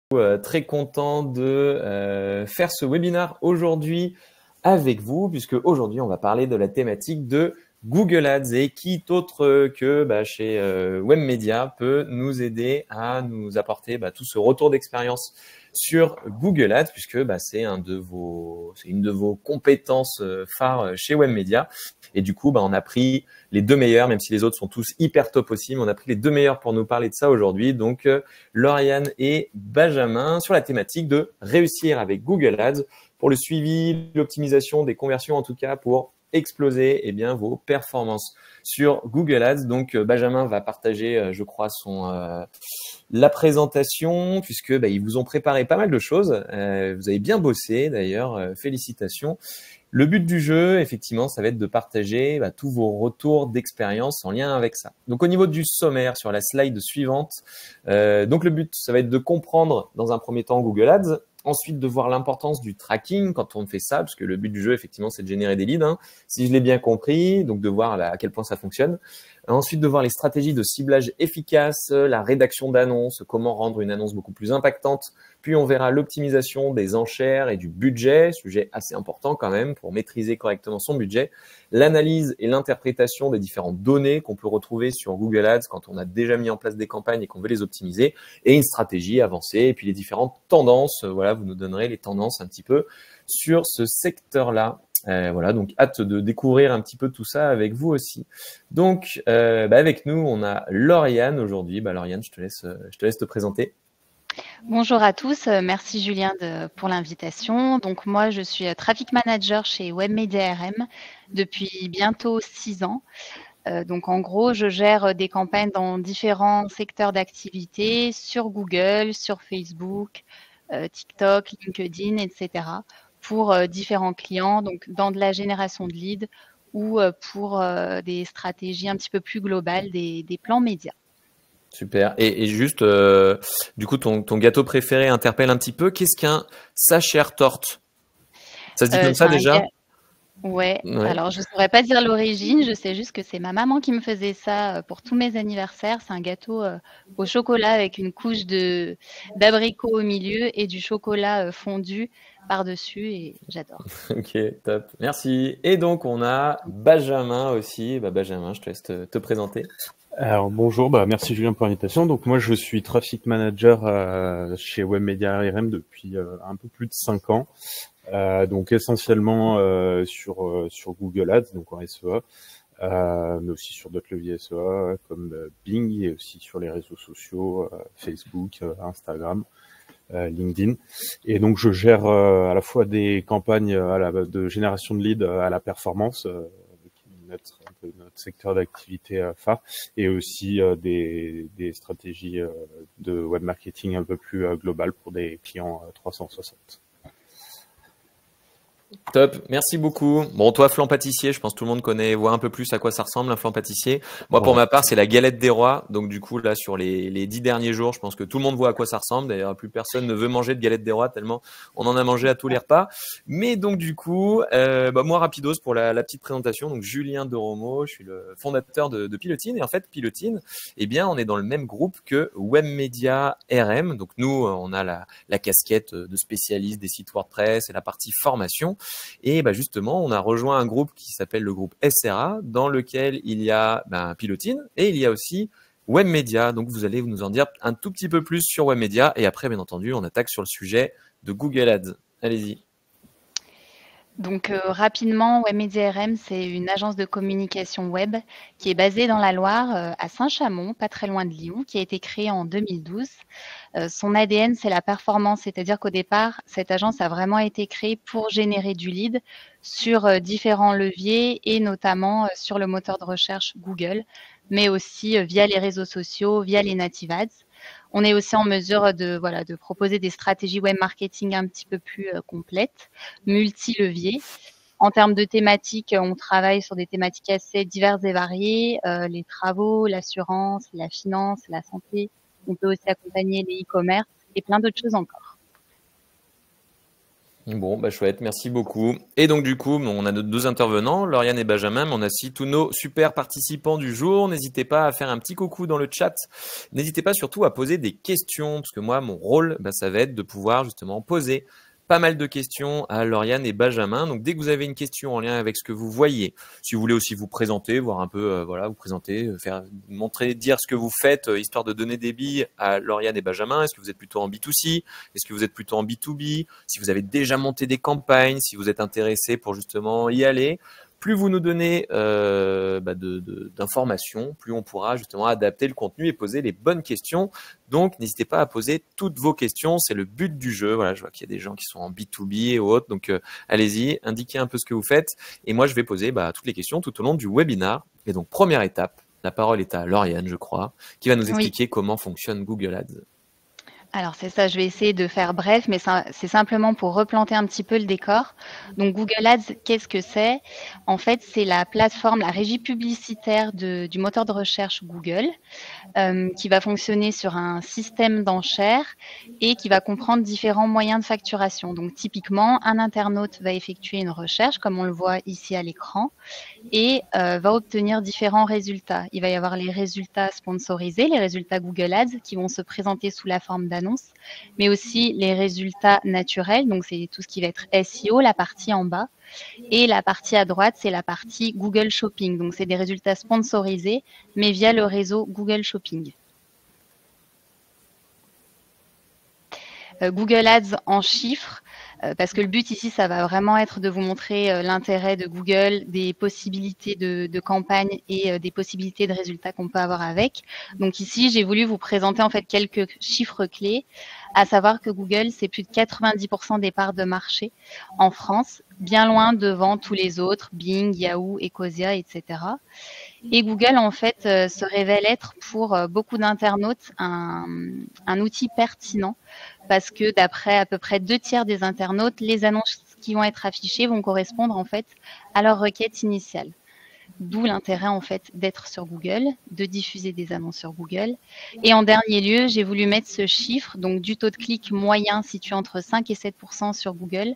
Très content de faire ce webinaire aujourd'hui avec vous, puisque aujourd'hui on va parler de la thématique de Google Ads et qui autre que chez Webmedia peut nous aider à nous apporter tout ce retour d'expérience sur Google Ads, puisque c'est une de vos compétences phares chez Webmedia. Et du coup, on a pris les deux meilleurs, même si les autres sont tous hyper top aussi, mais on a pris les deux meilleurs pour nous parler de ça aujourd'hui. Donc, Lauriane et Benjamin sur la thématique de réussir avec Google Ads pour le suivi, l'optimisation des conversions, en tout cas pour exploser vos performances sur Google Ads. Donc, Benjamin va partager, je crois, la présentation, puisque ils vous ont préparé pas mal de choses. Vous avez bien bossé d'ailleurs, félicitations. Le but du jeu, effectivement, ça va être de partager tous vos retours d'expérience en lien avec ça. Donc, au niveau du sommaire, sur la slide suivante, donc le but, ça va être de comprendre dans un premier temps Google Ads, ensuite de voir l'importance du tracking quand on fait ça, parce que le but du jeu, effectivement, c'est de générer des leads, si je l'ai bien compris, donc de voir à quel point ça fonctionne. Ensuite, de voir les stratégies de ciblage efficaces, la rédaction d'annonces, comment rendre une annonce beaucoup plus impactante. Puis, on verra l'optimisation des enchères et du budget, sujet assez important quand même pour maîtriser correctement son budget. L'analyse et l'interprétation des différentes données qu'on peut retrouver sur Google Ads quand on a déjà mis en place des campagnes et qu'on veut les optimiser. Et une stratégie avancée et puis les différentes tendances. Voilà, vous nous donnerez les tendances un petit peu sur ce secteur-là. Voilà, donc hâte de découvrir un petit peu tout ça avec vous aussi. Donc, avec nous, on a Lauriane aujourd'hui. Lauriane, je te laisse te présenter. Bonjour à tous, merci Julien pour l'invitation. Donc moi, je suis Traffic Manager chez Webmedia RM depuis bientôt 6 ans. Donc en gros, je gère des campagnes dans différents secteurs d'activité sur Google, sur Facebook, TikTok, LinkedIn, etc. pour différents clients, donc dans de la génération de leads ou pour des stratégies un petit peu plus globales, des plans médias. Super. Et juste, du coup, ton gâteau préféré interpelle un petit peu. Qu'est-ce qu'un Sacher Torte? Ça se dit comme ça déjà? Ouais, alors je ne saurais pas dire l'origine, je sais juste que c'est ma maman qui me faisait ça pour tous mes anniversaires. C'est un gâteau au chocolat avec une couche d'abricot au milieu et du chocolat fondu par-dessus et j'adore. Ok, top. Merci. Et donc, on a Benjamin aussi. Benjamin, je te laisse te présenter. Alors bonjour, merci Julien pour l'invitation. Donc moi je suis Traffic Manager chez Webmedia RM depuis un peu plus de 5 ans. Donc essentiellement sur Google Ads, donc en SEA, mais aussi sur d'autres leviers SEA comme Bing et aussi sur les réseaux sociaux, Facebook, Instagram, LinkedIn. Et donc je gère à la fois des campagnes de génération de leads à la performance, notre secteur d'activité phare, et aussi des stratégies de web marketing un peu plus globales pour des clients 360. Top, merci beaucoup. Bon, toi, flan pâtissier, je pense que tout le monde voit un peu plus à quoi ça ressemble un flan pâtissier. Moi, pour ma part, c'est la galette des rois. Donc, du coup, là, sur les 10 derniers jours, je pense que tout le monde voit à quoi ça ressemble. D'ailleurs, plus personne ne veut manger de galette des rois tellement on en a mangé à tous les repas. Mais donc, du coup, moi, rapidos pour la petite présentation. Donc, Julien Deromo, je suis le fondateur de Pilotine. Et en fait, Pilotine, on est dans le même groupe que Webmedia RM. Donc, nous, on a la casquette de spécialiste des sites WordPress et la partie formation. Et justement, on a rejoint un groupe qui s'appelle le groupe SRA, dans lequel il y a Pilotine et il y a aussi Webmedia. Donc, vous allez nous en dire un tout petit peu plus sur Webmedia. Et après, bien entendu, on attaque sur le sujet de Google Ads. Allez-y. Donc rapidement, Webmedia RM, c'est une agence de communication web qui est basée dans la Loire, à Saint-Chamond, pas très loin de Lyon, qui a été créée en 2012. Son ADN, c'est la performance, c'est-à-dire qu'au départ, cette agence a vraiment été créée pour générer du lead sur différents leviers et notamment sur le moteur de recherche Google, mais aussi via les réseaux sociaux, via les native ads. On est aussi en mesure de proposer des stratégies web marketing un petit peu plus complètes, multi-leviers. En termes de thématiques, on travaille sur des thématiques assez diverses et variées, les travaux, l'assurance, la finance, la santé. On peut aussi accompagner les e-commerce et plein d'autres choses encore. Bon, bah chouette, merci beaucoup. Et donc du coup, on a nos deux intervenants, Lauriane et Benjamin, mais on a aussi tous nos super participants du jour. N'hésitez pas à faire un petit coucou dans le chat. N'hésitez pas surtout à poser des questions, parce que moi, mon rôle, bah, ça va être de pouvoir justement poser pas mal de questions à Lauriane et Benjamin. Donc dès que vous avez une question en lien avec ce que vous voyez, si vous voulez aussi vous présenter, voir un peu, voilà, vous présenter, faire montrer, dire ce que vous faites, histoire de donner des billes à Lauriane et Benjamin. Est-ce que vous êtes plutôt en B2C? Est-ce que vous êtes plutôt en B2B? Si vous avez déjà monté des campagnes, si vous êtes intéressé pour justement y aller, plus vous nous donnez d'informations, plus on pourra justement adapter le contenu et poser les bonnes questions. Donc, n'hésitez pas à poser toutes vos questions. C'est le but du jeu. Voilà, je vois qu'il y a des gens qui sont en B2B et autres. Donc, allez-y, indiquez un peu ce que vous faites. Et moi, je vais poser toutes les questions tout au long du webinaire. Et donc, première étape, la parole est à Lauriane, je crois, qui va nous expliquer comment fonctionne Google Ads. Alors c'est ça, je vais essayer de faire bref, mais c'est simplement pour replanter un petit peu le décor. Donc Google Ads, qu'est-ce que c'est? En fait, c'est la plateforme, la régie publicitaire du moteur de recherche Google, qui va fonctionner sur un système d'enchères et qui va comprendre différents moyens de facturation. Donc typiquement, un internaute va effectuer une recherche, comme on le voit ici à l'écran, et va obtenir différents résultats. Il va y avoir les résultats sponsorisés, les résultats Google Ads qui vont se présenter sous la forme d'annonces, mais aussi les résultats naturels, donc c'est tout ce qui va être SEO, la partie en bas, et la partie à droite, c'est la partie Google Shopping, donc c'est des résultats sponsorisés, mais via le réseau Google Shopping. Google Ads en chiffres, parce que le but ici, ça va vraiment être de vous montrer l'intérêt de Google, des possibilités de campagne et des possibilités de résultats qu'on peut avoir avec. Donc ici, j'ai voulu vous présenter en fait quelques chiffres clés, à savoir que Google, c'est plus de 90% des parts de marché en France, bien loin devant tous les autres, Bing, Yahoo, Ecosia, etc. Et Google, en fait, se révèle être pour beaucoup d'internautes un outil pertinent parce que d'après à peu près 2/3 des internautes, les annonces qui vont être affichées vont correspondre en fait à leur requête initiale. D'où l'intérêt en fait d'être sur Google, de diffuser des annonces sur Google. Et en dernier lieu, j'ai voulu mettre ce chiffre, donc du taux de clic moyen situé entre 5 et 7% sur Google,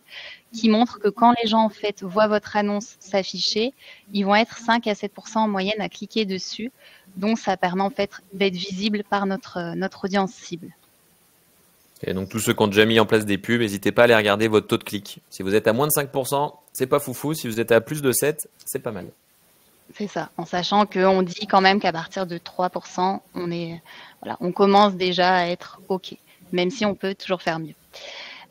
qui montre que quand les gens en fait voient votre annonce s'afficher, ils vont être 5 à 7% en moyenne à cliquer dessus. Donc ça permet en fait d'être visible par notre audience cible. Et donc tous ceux qui ont déjà mis en place des pubs, n'hésitez pas à aller regarder votre taux de clic. Si vous êtes à moins de 5%, c'est pas foufou. Si vous êtes à plus de 7%, c'est pas mal. C'est ça, en sachant qu'on dit quand même qu'à partir de 3%, on commence déjà à être OK, même si on peut toujours faire mieux.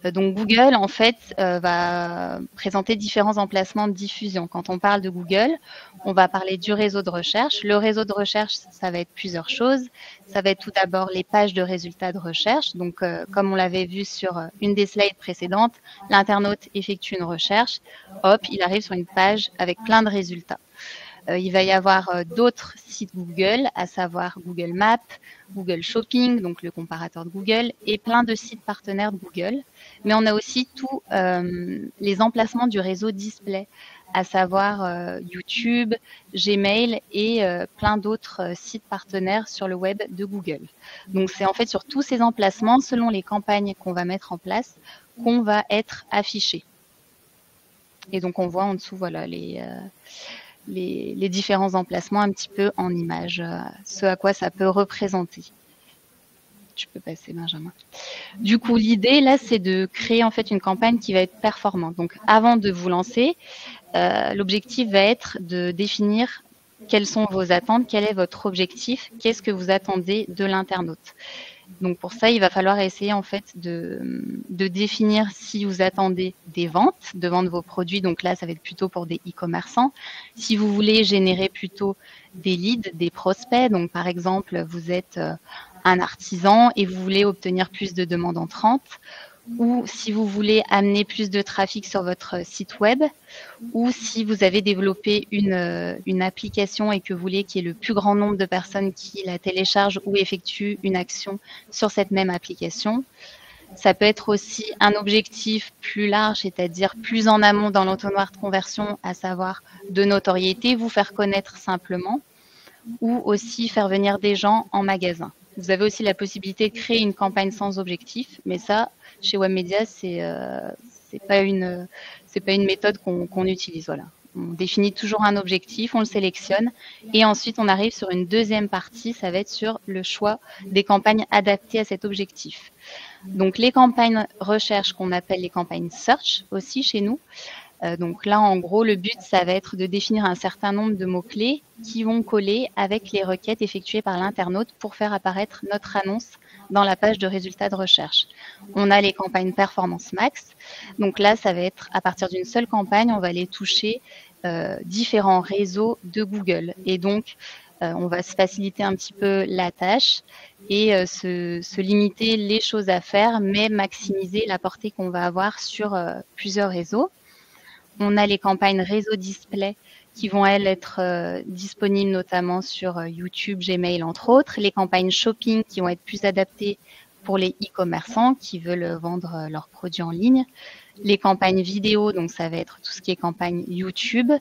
Donc Google, en fait, va présenter différents emplacements de diffusion. Quand on parle de Google, on va parler du réseau de recherche. Le réseau de recherche, ça va être plusieurs choses. Ça va être tout d'abord les pages de résultats de recherche. Donc, comme on l'avait vu sur une des slides précédentes, l'internaute effectue une recherche. Hop, il arrive sur une page avec plein de résultats. Il va y avoir d'autres sites Google, à savoir Google Maps, Google Shopping, donc le comparateur de Google, et plein de sites partenaires de Google. Mais on a aussi tous les emplacements du réseau display, à savoir YouTube, Gmail et plein d'autres sites partenaires sur le web de Google. Donc c'est en fait sur tous ces emplacements, selon les campagnes qu'on va mettre en place, qu'on va être affiché. Et donc on voit en dessous, voilà, les différents emplacements un petit peu en image, ce à quoi ça peut représenter. Tu peux passer, Benjamin. Du coup, l'idée, là, c'est de créer en fait une campagne qui va être performante. Donc, avant de vous lancer, l'objectif va être de définir quelles sont vos attentes, quel est votre objectif, qu'est-ce que vous attendez de l'internaute. Donc pour ça, il va falloir essayer en fait de définir si vous attendez des ventes, de vendre vos produits. Donc là, ça va être plutôt pour des e-commerçants. Si vous voulez générer plutôt des leads, des prospects, donc par exemple, vous êtes un artisan et vous voulez obtenir plus de demandes entrantes, ou si vous voulez amener plus de trafic sur votre site web, ou si vous avez développé une application et que vous voulez qu'il y ait le plus grand nombre de personnes qui la téléchargent ou effectuent une action sur cette même application. Ça peut être aussi un objectif plus large, c'est-à-dire plus en amont dans l'entonnoir de conversion, à savoir de notoriété, vous faire connaître simplement, ou aussi faire venir des gens en magasin. Vous avez aussi la possibilité de créer une campagne sans objectif, mais ça, chez Webmedia, c'est c'est pas une méthode qu'on utilise. Voilà. On définit toujours un objectif, on le sélectionne et ensuite on arrive sur une deuxième partie, ça va être sur le choix des campagnes adaptées à cet objectif. Donc les campagnes recherche qu'on appelle les campagnes search aussi chez nous. Donc là, en gros, le but, ça va être de définir un certain nombre de mots-clés qui vont coller avec les requêtes effectuées par l'internaute pour faire apparaître notre annonce dans la page de résultats de recherche. On a les campagnes Performance Max. Donc là, ça va être à partir d'une seule campagne, on va aller toucher différents réseaux de Google. Et donc, on va se faciliter un petit peu la tâche et se limiter les choses à faire, mais maximiser la portée qu'on va avoir sur plusieurs réseaux. On a les campagnes réseau display qui vont, elles, être disponibles notamment sur YouTube, Gmail, entre autres. Les campagnes shopping qui vont être plus adaptées pour les e-commerçants qui veulent vendre leurs produits en ligne. Les campagnes vidéo, donc ça va être tout ce qui est campagne YouTube.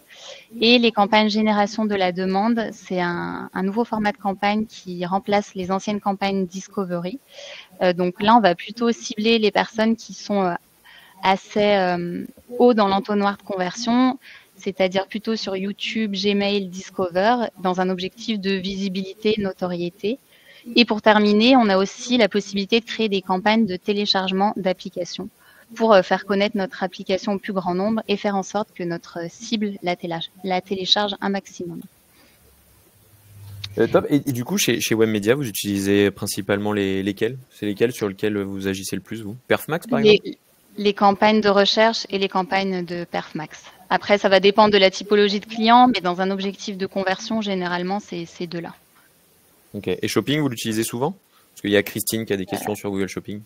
Et les campagnes génération de la demande, c'est un nouveau format de campagne qui remplace les anciennes campagnes Discovery. Donc là, on va plutôt cibler les personnes qui sont assez haut dans l'entonnoir de conversion, c'est-à-dire plutôt sur YouTube, Gmail, Discover, dans un objectif de visibilité, notoriété. Et pour terminer, on a aussi la possibilité de créer des campagnes de téléchargement d'applications pour faire connaître notre application au plus grand nombre et faire en sorte que notre cible la télécharge un maximum. Top. Et du coup, chez Webmedia, vous utilisez principalement lesquels? C'est lesquels sur lesquels vous agissez le plus, vous? Perfmax, par exemple? Les campagnes de recherche et les campagnes de Perfmax. Après, ça va dépendre de la typologie de client, mais dans un objectif de conversion, généralement, c'est ces deux-là. Ok. Et Shopping, vous l'utilisez souvent? Parce qu'il y a Christine qui a des questions sur Google Shopping.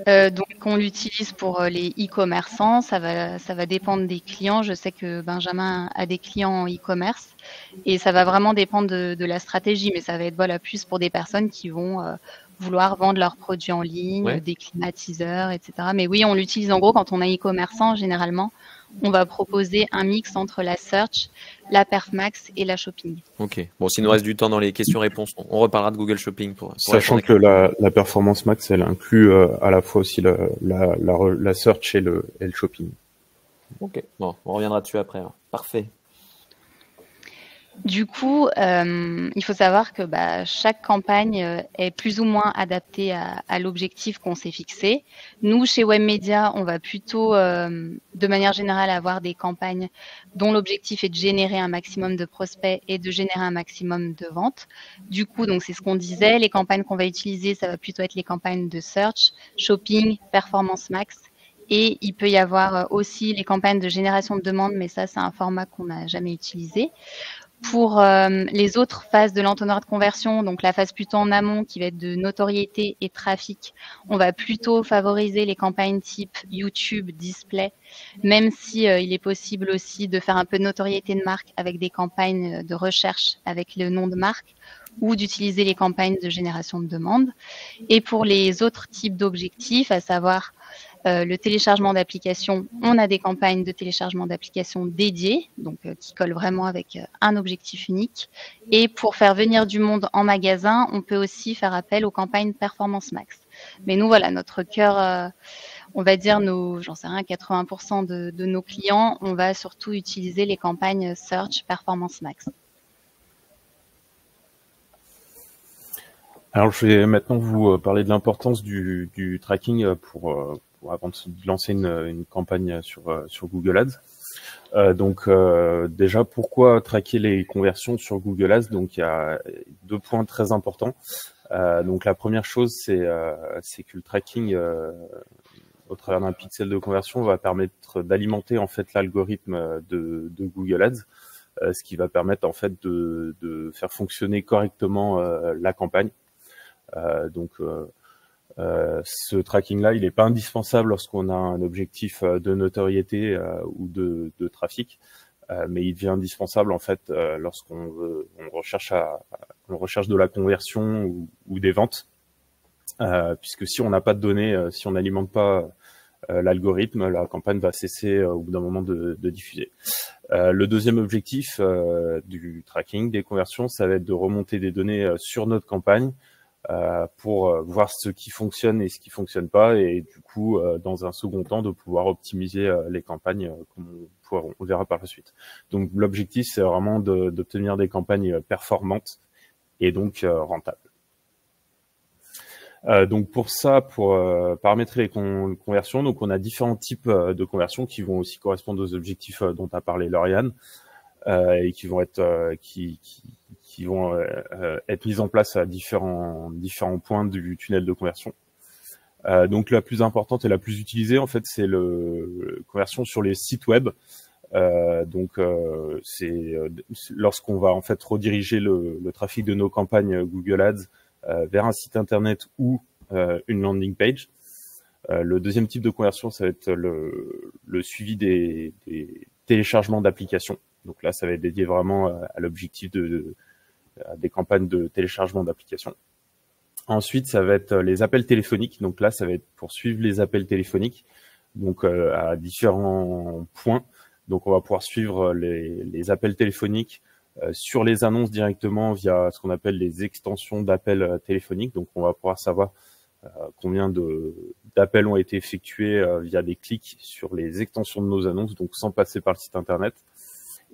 Donc, on l'utilise pour les e-commerçants. Ça va dépendre des clients. Je sais que Benjamin a des clients en e-commerce et ça va vraiment dépendre de la stratégie, mais ça va être voilà, plus pour des personnes qui vont vouloir vendre leurs produits en ligne, des climatiseurs, etc. Mais oui, on l'utilise en gros quand on a e-commerçant, généralement, on va proposer un mix entre la search, la Perfmax et la shopping. Ok. Bon, s'il nous reste du temps dans les questions-réponses, on reparlera de Google Shopping pour sachant que la Performance Max, elle inclut à la fois aussi la search et le shopping. Ok. Bon, on reviendra dessus après. Alors. Parfait. Du coup, il faut savoir que chaque campagne est plus ou moins adaptée à l'objectif qu'on s'est fixé. Nous, chez Webmedia, on va plutôt, de manière générale, avoir des campagnes dont l'objectif est de générer un maximum de prospects et de générer un maximum de ventes. Du coup, donc c'est ce qu'on disait, les campagnes qu'on va utiliser, ça va plutôt être les campagnes de search, shopping, performance max. Et il peut y avoir aussi les campagnes de génération de demandes, mais ça, c'est un format qu'on n'a jamais utilisé. Pour les autres phases de l'entonnoir de conversion, donc la phase plutôt en amont qui va être de notoriété et trafic, on va plutôt favoriser les campagnes type YouTube, display, même si il est possible aussi de faire un peu de notoriété de marque avec des campagnes de recherche avec le nom de marque ou d'utiliser les campagnes de génération de demande. Et pour les autres types d'objectifs, à savoir le téléchargement d'applications, on a des campagnes de téléchargement d'applications dédiées, donc qui collent vraiment avec un objectif unique. Et pour faire venir du monde en magasin, on peut aussi faire appel aux campagnes Performance Max. Mais nous, voilà, notre cœur, on va dire, j'en sais rien, 80% de nos clients, on va surtout utiliser les campagnes Search Performance Max. Alors, je vais maintenant vous parler de l'importance du tracking pour avant de lancer une campagne sur Google Ads. Donc déjà, pourquoi traquer les conversions sur Google Ads? Donc il y a 2 points très importants. Donc la première chose, c'est que le tracking au travers d'un pixel de conversion va permettre d'alimenter en fait l'algorithme de Google Ads, ce qui va permettre en fait de faire fonctionner correctement la campagne. Ce tracking-là, il n'est pas indispensable lorsqu'on a un objectif de notoriété ou de trafic, mais il devient indispensable en fait lorsqu'on recherche de la conversion ou des ventes, puisque si on n'a pas de données, si on n'alimente pas l'algorithme, la campagne va cesser au bout d'un moment de diffuser. Le deuxième objectif du tracking des conversions, ça va être de remonter des données sur notre campagne pour voir ce qui fonctionne et ce qui fonctionne pas, et du coup, dans un second temps, de pouvoir optimiser les campagnes, comme on verra par la suite. Donc l'objectif, c'est vraiment d'obtenir des campagnes performantes et donc rentables. Donc pour ça, pour paramétrer les conversions, donc on a différents types de conversions qui vont aussi correspondre aux objectifs dont a parlé Lauriane, et qui vont être qui vont être mises en place à différents points du tunnel de conversion. Donc la plus importante et la plus utilisée, en fait, c'est le conversion sur les sites web. Donc c'est lorsqu'on va en fait rediriger le trafic de nos campagnes Google Ads vers un site internet ou une landing page. Le deuxième type de conversion, ça va être le suivi des téléchargements d'applications. Donc là, ça va être dédié vraiment à l'objectif des campagnes de téléchargement d'applications. Ensuite, ça va être les appels téléphoniques. Donc là, ça va être pour suivre les appels téléphoniques, donc à différents points. Donc on va pouvoir suivre les appels téléphoniques sur les annonces directement via ce qu'on appelle les extensions d'appels téléphoniques. Donc on va pouvoir savoir combien d'appels ont été effectués via des clics sur les extensions de nos annonces, donc sans passer par le site internet.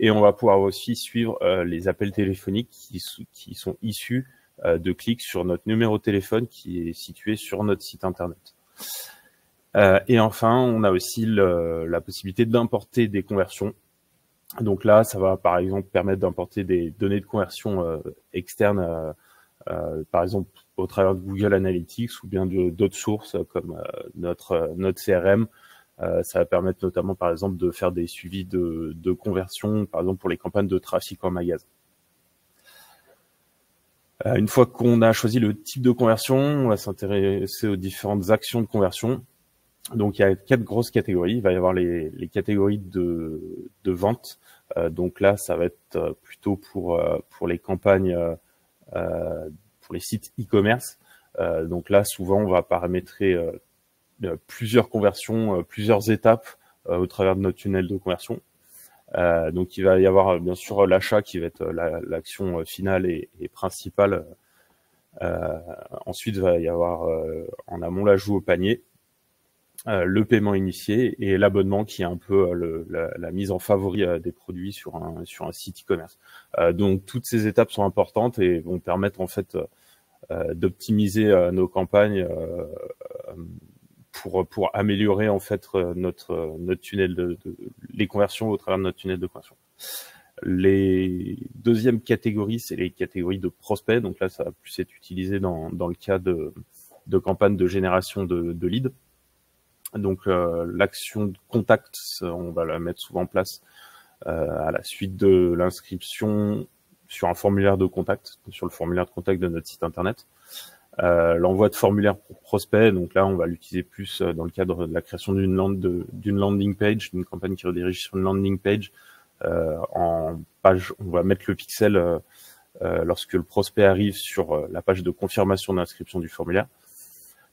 Et on va pouvoir aussi suivre les appels téléphoniques qui sont issus de clics sur notre numéro de téléphone qui est situé sur notre site internet. Et enfin, on a aussi la possibilité d'importer des conversions. Donc là, ça va par exemple permettre d'importer des données de conversion externes, par exemple au travers de Google Analytics ou bien d'autres sources comme notre CRM. Ça va permettre notamment, par exemple, de faire des suivis de conversion, par exemple pour les campagnes de trafic en magasin. Une fois qu'on a choisi le type de conversion, on va s'intéresser aux différentes actions de conversion. Donc il y a 4 grosses catégories. Il va y avoir les catégories de vente. Donc là, ça va être plutôt pour les campagnes, pour les sites e-commerce. Donc là, souvent, on va paramétrer plusieurs conversions, plusieurs étapes au travers de notre tunnel de conversion. Donc il va y avoir bien sûr l'achat qui va être l'action finale et principale. Ensuite, il va y avoir en amont l'ajout au panier, le paiement initié et l'abonnement qui est un peu la mise en favori des produits sur un site e-commerce. Donc toutes ces étapes sont importantes et vont permettre en fait d'optimiser nos campagnes pour améliorer en fait notre tunnel les conversions au travers de notre tunnel de conversion. Les deuxième catégorie, c'est les catégories de prospects. Donc là, ça va plus être utilisé dans le cas de campagnes de génération de leads. Donc l'action de contact, on va la mettre souvent en place à la suite de l'inscription sur un formulaire de contact, sur le formulaire de contact de notre site internet. L'envoi de formulaire pour prospect, donc là on va l'utiliser plus dans le cadre de la création d'une landing page, d'une campagne qui redirige sur une landing page. En page, on va mettre le pixel lorsque le prospect arrive sur la page de confirmation d'inscription du formulaire.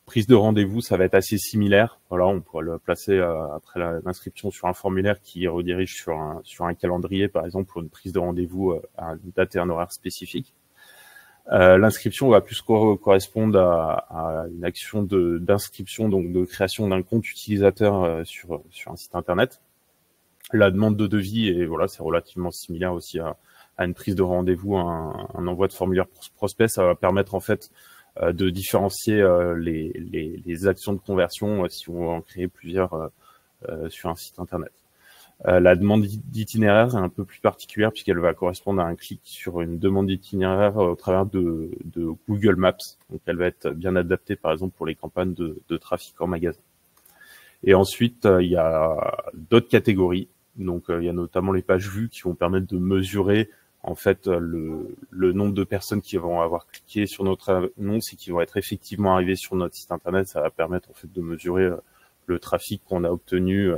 Prise de rendez-vous, ça va être assez similaire. Voilà, on pourrait le placer après l'inscription sur un formulaire qui redirige sur un calendrier, par exemple, pour une prise de rendez-vous à une date et un horaire spécifique. L'inscription va plus correspondre à une action d'inscription, donc de création d'un compte utilisateur sur un site internet. La demande de devis, et voilà, c'est relativement similaire aussi à une prise de rendez-vous, un envoi de formulaire prospect. Ça va permettre en fait de différencier les actions de conversion si on veut en créer plusieurs sur un site internet. La demande d'itinéraire est un peu plus particulière puisqu'elle va correspondre à un clic sur une demande d'itinéraire au travers de Google Maps. Donc elle va être bien adaptée par exemple pour les campagnes de trafic en magasin. Et ensuite, il y a d'autres catégories. Donc il y a notamment les pages vues qui vont permettre de mesurer en fait le nombre de personnes qui vont avoir cliqué sur notre annonce et qui vont être effectivement arrivées sur notre site internet. Ça va permettre en fait de mesurer le trafic qu'on a obtenu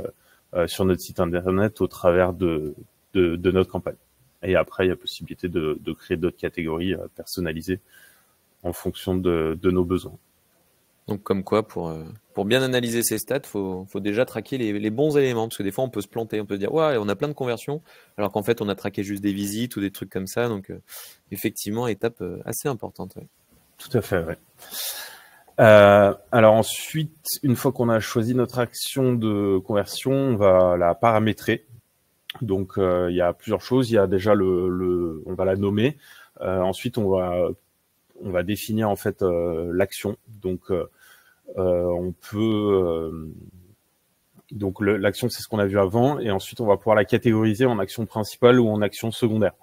sur notre site internet au travers de notre campagne. Et après, il y a possibilité de créer d'autres catégories personnalisées en fonction de nos besoins. Donc comme quoi, pour bien analyser ces stats, faut déjà traquer les bons éléments, parce que des fois on peut se planter, on peut se dire ouais, on a plein de conversions, alors qu'en fait on a traqué juste des visites ou des trucs comme ça. Donc effectivement, étape assez importante. Ouais. Tout à fait, ouais. Alors ensuite, une fois qu'on a choisi notre action de conversion, on va la paramétrer. Donc il y a plusieurs choses. Il y a déjà on va la nommer. Ensuite, on va définir en fait l'action. Donc on peut donc l'action, c'est ce qu'on a vu avant, et ensuite on va pouvoir la catégoriser en action principale ou en action secondaire.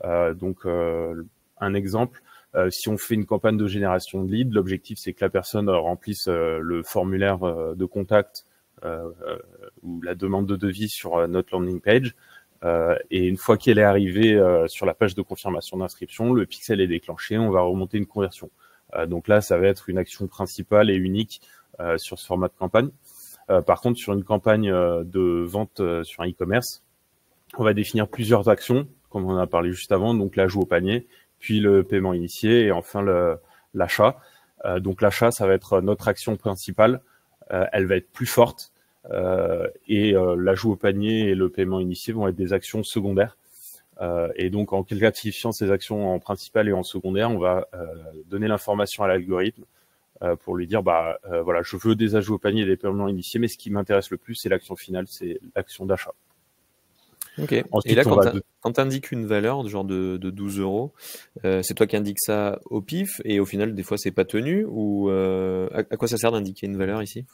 Donc un exemple. Si on fait une campagne de génération de leads, l'objectif c'est que la personne remplisse le formulaire de contact ou la demande de devis sur notre landing page. Et une fois qu'elle est arrivée sur la page de confirmation d'inscription, le pixel est déclenché, on va remonter une conversion. Donc là, ça va être une action principale et unique sur ce format de campagne. Par contre, sur une campagne de vente sur un e-commerce, on va définir plusieurs actions, comme on en a parlé juste avant, donc l'ajout au panier, puis le paiement initié et enfin l'achat. Donc l'achat, ça va être notre action principale. Elle va être plus forte et l'ajout au panier et le paiement initié vont être des actions secondaires. Et donc en classifiant ces actions en principale et en secondaire, on va donner l'information à l'algorithme pour lui dire voilà, je veux des ajouts au panier et des paiements initiés, mais ce qui m'intéresse le plus, c'est l'action finale, c'est l'action d'achat. Ok. Ensuite, et là, quand tu indiques une valeur, genre de 12 euros, c'est toi qui indiques ça au pif et au final, des fois, c'est pas tenu ou à quoi ça sert d'indiquer une valeur ici?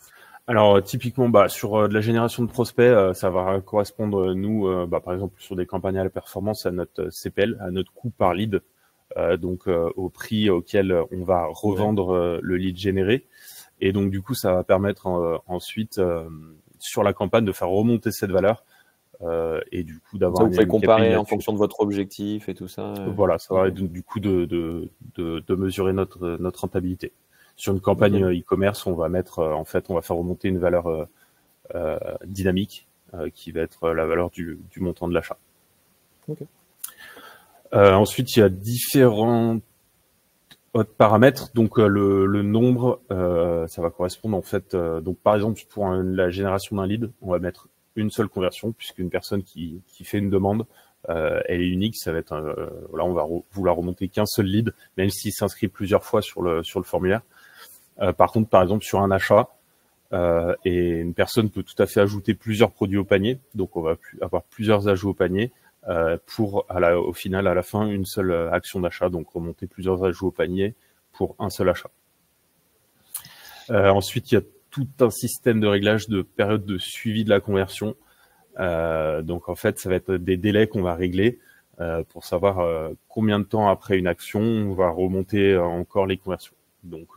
Alors typiquement, sur de la génération de prospects, ça va correspondre, nous, par exemple, sur des campagnes à la performance, à notre CPL, à notre coût par lead, donc au prix auquel on va revendre le lead généré. Et donc du coup, ça va permettre ensuite sur la campagne de faire remonter cette valeur et du coup d'avoir. Ça, vous pouvez comparer en fonction de votre objectif et tout ça. Voilà, ça va du coup de mesurer notre rentabilité. Sur une campagne e-commerce, on va mettre on va faire remonter une valeur dynamique qui va être la valeur du montant de l'achat. Okay. Ensuite, il y a différents autres paramètres. Donc le nombre, ça va correspondre en fait. Donc par exemple pour la génération d'un lead, on va mettre une seule conversion puisqu'une personne qui fait une demande, elle est unique. Ça va être là, on va vouloir remonter qu'un seul lead, même s'il s'inscrit plusieurs fois sur le formulaire. Par contre, par exemple, sur un achat, et une personne peut tout à fait ajouter plusieurs produits au panier. Donc, on va avoir plusieurs ajouts au panier pour, au final, à la fin, une seule action d'achat. Donc, remonter plusieurs ajouts au panier pour un seul achat. Ensuite, il y a tout un système de réglage de période de suivi de la conversion. Donc, en fait, ça va être des délais qu'on va régler pour savoir combien de temps après une action, on va remonter encore les conversions. Donc,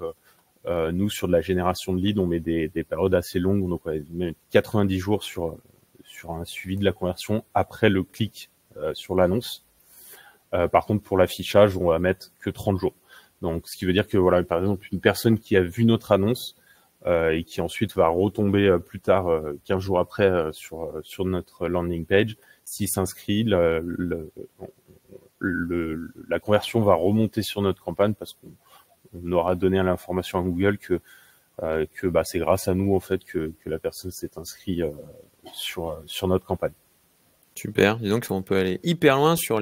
nous, sur de la génération de leads, on met des périodes assez longues, donc même 90 jours sur un suivi de la conversion après le clic sur l'annonce. Par contre, pour l'affichage, on va mettre que 30 jours. Donc, ce qui veut dire que, voilà, par exemple, une personne qui a vu notre annonce et qui ensuite va retomber plus tard, 15 jours après, sur notre landing page, s'il s'inscrit, la conversion va remonter sur notre campagne parce qu'on aura donné l'information à Google que c'est grâce à nous en fait que la personne s'est inscrite sur notre campagne. Super. Dis donc, on peut aller hyper loin sur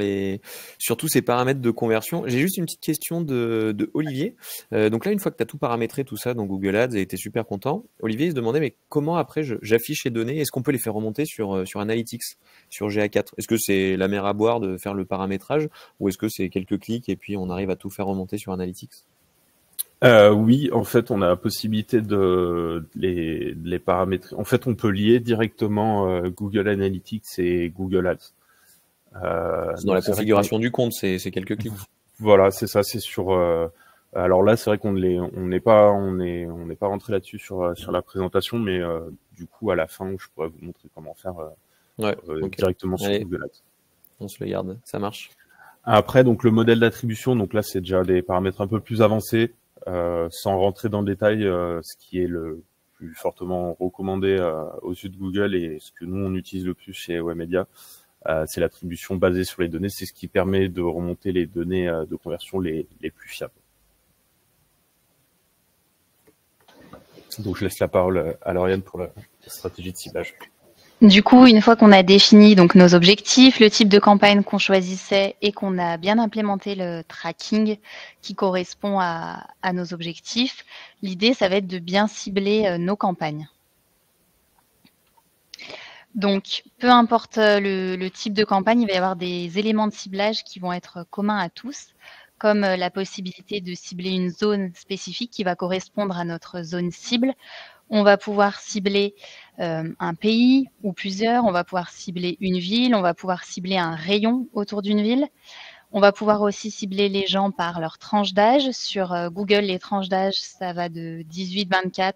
tous ces paramètres de conversion. J'ai juste une petite question de Olivier. Donc là, une fois que tu as tout paramétré, tout ça dans Google Ads et tu es super content, Olivier il se demandait mais comment après j'affiche les données? Est-ce qu'on peut les faire remonter sur Analytics, sur GA4? Est-ce que c'est la mer à boire de faire le paramétrage ou est-ce que c'est quelques clics et puis on arrive à tout faire remonter sur Analytics? Oui, en fait, on a la possibilité de les paramétrer. En fait, on peut lier directement Google Analytics et Google Ads. Dans la configuration du compte, c'est quelques clics. Voilà, c'est ça. C'est sur. Alors là, c'est vrai qu'on n'est pas rentré là-dessus sur la présentation, mais du coup, à la fin, je pourrais vous montrer comment faire directement sur Google Ads. On se le garde, ça marche. Après, donc le modèle d'attribution, donc là, c'est déjà des paramètres un peu plus avancés. Sans rentrer dans le détail, ce qui est le plus fortement recommandé aux yeux de Google et ce que nous on utilise le plus chez Webmedia, c'est l'attribution basée sur les données. C'est ce qui permet de remonter les données de conversion les plus fiables. Donc je laisse la parole à Lauriane pour la stratégie de ciblage. Du coup, une fois qu'on a défini donc nos objectifs, le type de campagne qu'on choisissait et qu'on a bien implémenté le tracking qui correspond à nos objectifs, l'idée, ça va être de bien cibler nos campagnes. Donc, peu importe le type de campagne, il va y avoir des éléments de ciblage qui vont être communs à tous, comme la possibilité de cibler une zone spécifique qui va correspondre à notre zone cible. On va pouvoir cibler un pays ou plusieurs, on va pouvoir cibler une ville, on va pouvoir cibler un rayon autour d'une ville. On va pouvoir aussi cibler les gens par leur tranche d'âge. Sur Google, les tranches d'âge, ça va de 18-24,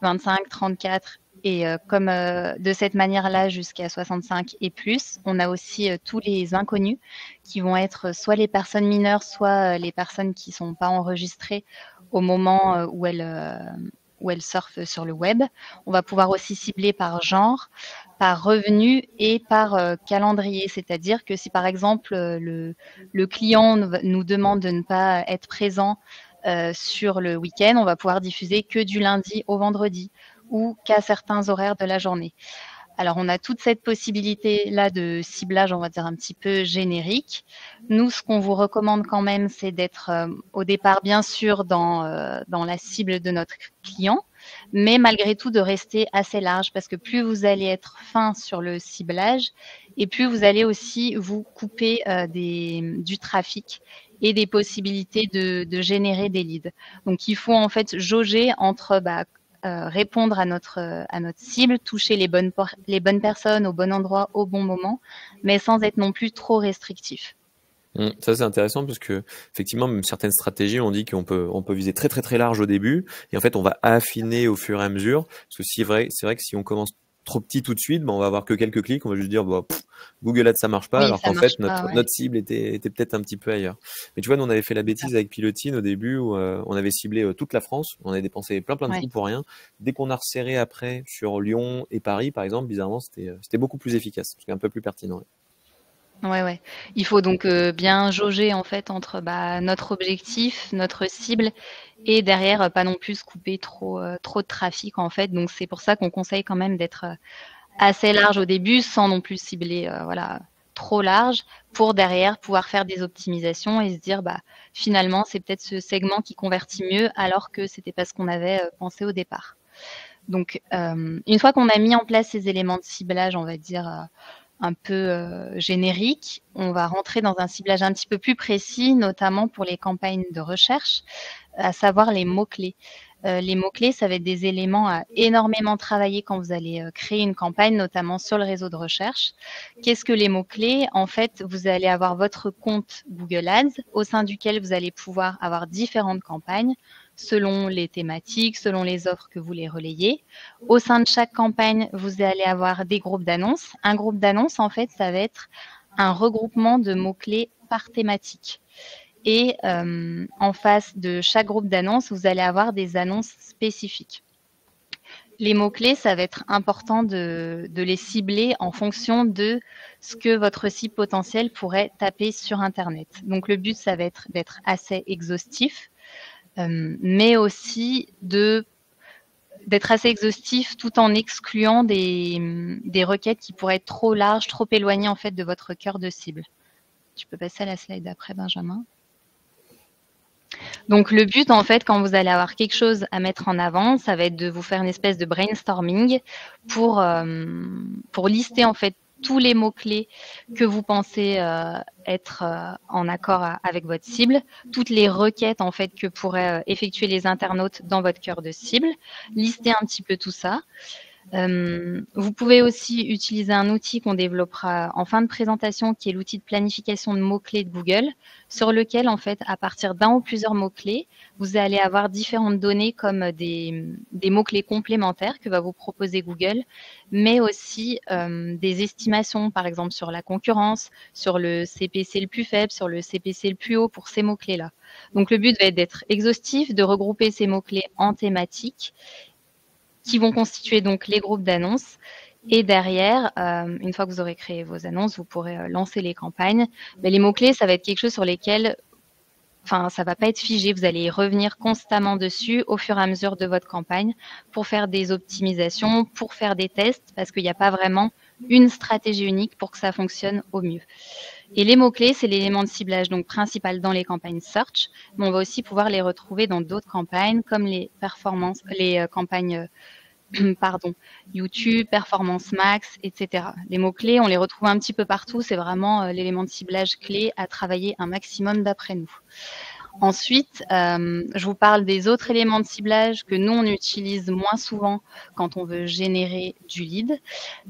25-34 et comme de cette manière-là jusqu'à 65 et plus. On a aussi tous les inconnus qui vont être soit les personnes mineures, soit les personnes qui ne sont pas enregistrées au moment où elles surfent sur le web. On va pouvoir aussi cibler par genre, par revenu et par calendrier. C'est-à-dire que si par exemple le client nous demande de ne pas être présent sur le week-end, on va pouvoir diffuser que du lundi au vendredi ou qu'à certains horaires de la journée. Alors, on a toute cette possibilité-là de ciblage, on va dire un petit peu générique. Nous, ce qu'on vous recommande quand même, c'est d'être au départ, bien sûr, dans la cible de notre client, mais malgré tout de rester assez large parce que plus vous allez être fin sur le ciblage et plus vous allez aussi vous couper du trafic et des possibilités de générer des leads. Donc, il faut en fait jauger entre répondre à notre cible, toucher les bonnes personnes au bon endroit, au bon moment, mais sans être non plus trop restrictif. Ça c'est intéressant parce que effectivement même certaines stratégies on dit qu'on peut viser très très très large au début et en fait on va affiner au fur et à mesure parce que c'est vrai que si on commence trop petit tout de suite, on va avoir que quelques clics, on va juste dire Google Ads ça marche pas, Oui, alors qu'en fait notre cible était peut-être un petit peu ailleurs. Mais tu vois, nous on avait fait la bêtise avec Pilotine au début où on avait ciblé toute la France, on avait dépensé plein de sous pour rien. Dès qu'on a resserré après sur Lyon et Paris par exemple, bizarrement c'était beaucoup plus efficace, c'était un peu plus pertinent. Ouais. Il faut donc bien jauger en fait entre notre objectif, notre cible et derrière pas non plus se couper trop de trafic en fait. Donc c'est pour ça qu'on conseille quand même d'être assez large au début sans non plus cibler trop large pour derrière pouvoir faire des optimisations et se dire finalement c'est peut-être ce segment qui convertit mieux alors que c'était pas ce qu'on avait pensé au départ. Donc une fois qu'on a mis en place ces éléments de ciblage, on va dire un peu générique, on va rentrer dans un ciblage un petit peu plus précis, notamment pour les campagnes de recherche, à savoir les mots-clés. Les mots-clés, ça va être des éléments à énormément travailler quand vous allez créer une campagne, notamment sur le réseau de recherche. Qu'est-ce que les mots-clés? En fait, vous allez avoir votre compte Google Ads au sein duquel vous allez pouvoir avoir différentes campagnes selon les thématiques, selon les offres que vous voulez relayer. Au sein de chaque campagne, vous allez avoir des groupes d'annonces. Un groupe d'annonces, en fait, ça va être un regroupement de mots-clés par thématique. Et en face de chaque groupe d'annonces, vous allez avoir des annonces spécifiques. Les mots-clés, ça va être important de les cibler en fonction de ce que votre cible potentielle pourrait taper sur Internet. Donc, le but, ça va être d'être assez exhaustif, mais aussi d'être assez exhaustif tout en excluant des requêtes qui pourraient être trop larges, trop éloignées en fait de votre cœur de cible. Tu peux passer à la slide d'après, Benjamin. Donc, le but, en fait, quand vous allez avoir quelque chose à mettre en avant, ça va être de vous faire une espèce de brainstorming pour lister, en fait, tous les mots-clés que vous pensez être en accord avec votre cible, toutes les requêtes, en fait, que pourraient effectuer les internautes dans votre cœur de cible, lister un petit peu tout ça. Vous pouvez aussi utiliser un outil qu'on développera en fin de présentation, qui est l'outil de planification de mots-clés de Google, sur lequel, en fait, à partir d'un ou plusieurs mots-clés, vous allez avoir différentes données comme des mots-clés complémentaires que va vous proposer Google, mais aussi des estimations, par exemple, sur la concurrence, sur le CPC le plus faible, sur le CPC le plus haut pour ces mots-clés-là. Donc, le but va être d'être exhaustif, de regrouper ces mots-clés en thématiques qui vont constituer donc les groupes d'annonces. Et derrière, une fois que vous aurez créé vos annonces, vous pourrez lancer les campagnes. Mais les mots-clés, ça va être quelque chose sur lesquels enfin, ça va pas être figé. Vous allez revenir constamment dessus au fur et à mesure de votre campagne pour faire des optimisations, pour faire des tests, parce qu'il n'y a pas vraiment une stratégie unique pour que ça fonctionne au mieux. Et les mots-clés, c'est l'élément de ciblage donc principal dans les campagnes search, mais on va aussi pouvoir les retrouver dans d'autres campagnes comme les performances, les campagnes pardon, YouTube, Performance Max, etc. Les mots-clés, on les retrouve un petit peu partout. C'est vraiment l'élément de ciblage clé à travailler un maximum d'après nous. Ensuite, je vous parle des autres éléments de ciblage que nous, on utilise moins souvent quand on veut générer du lead,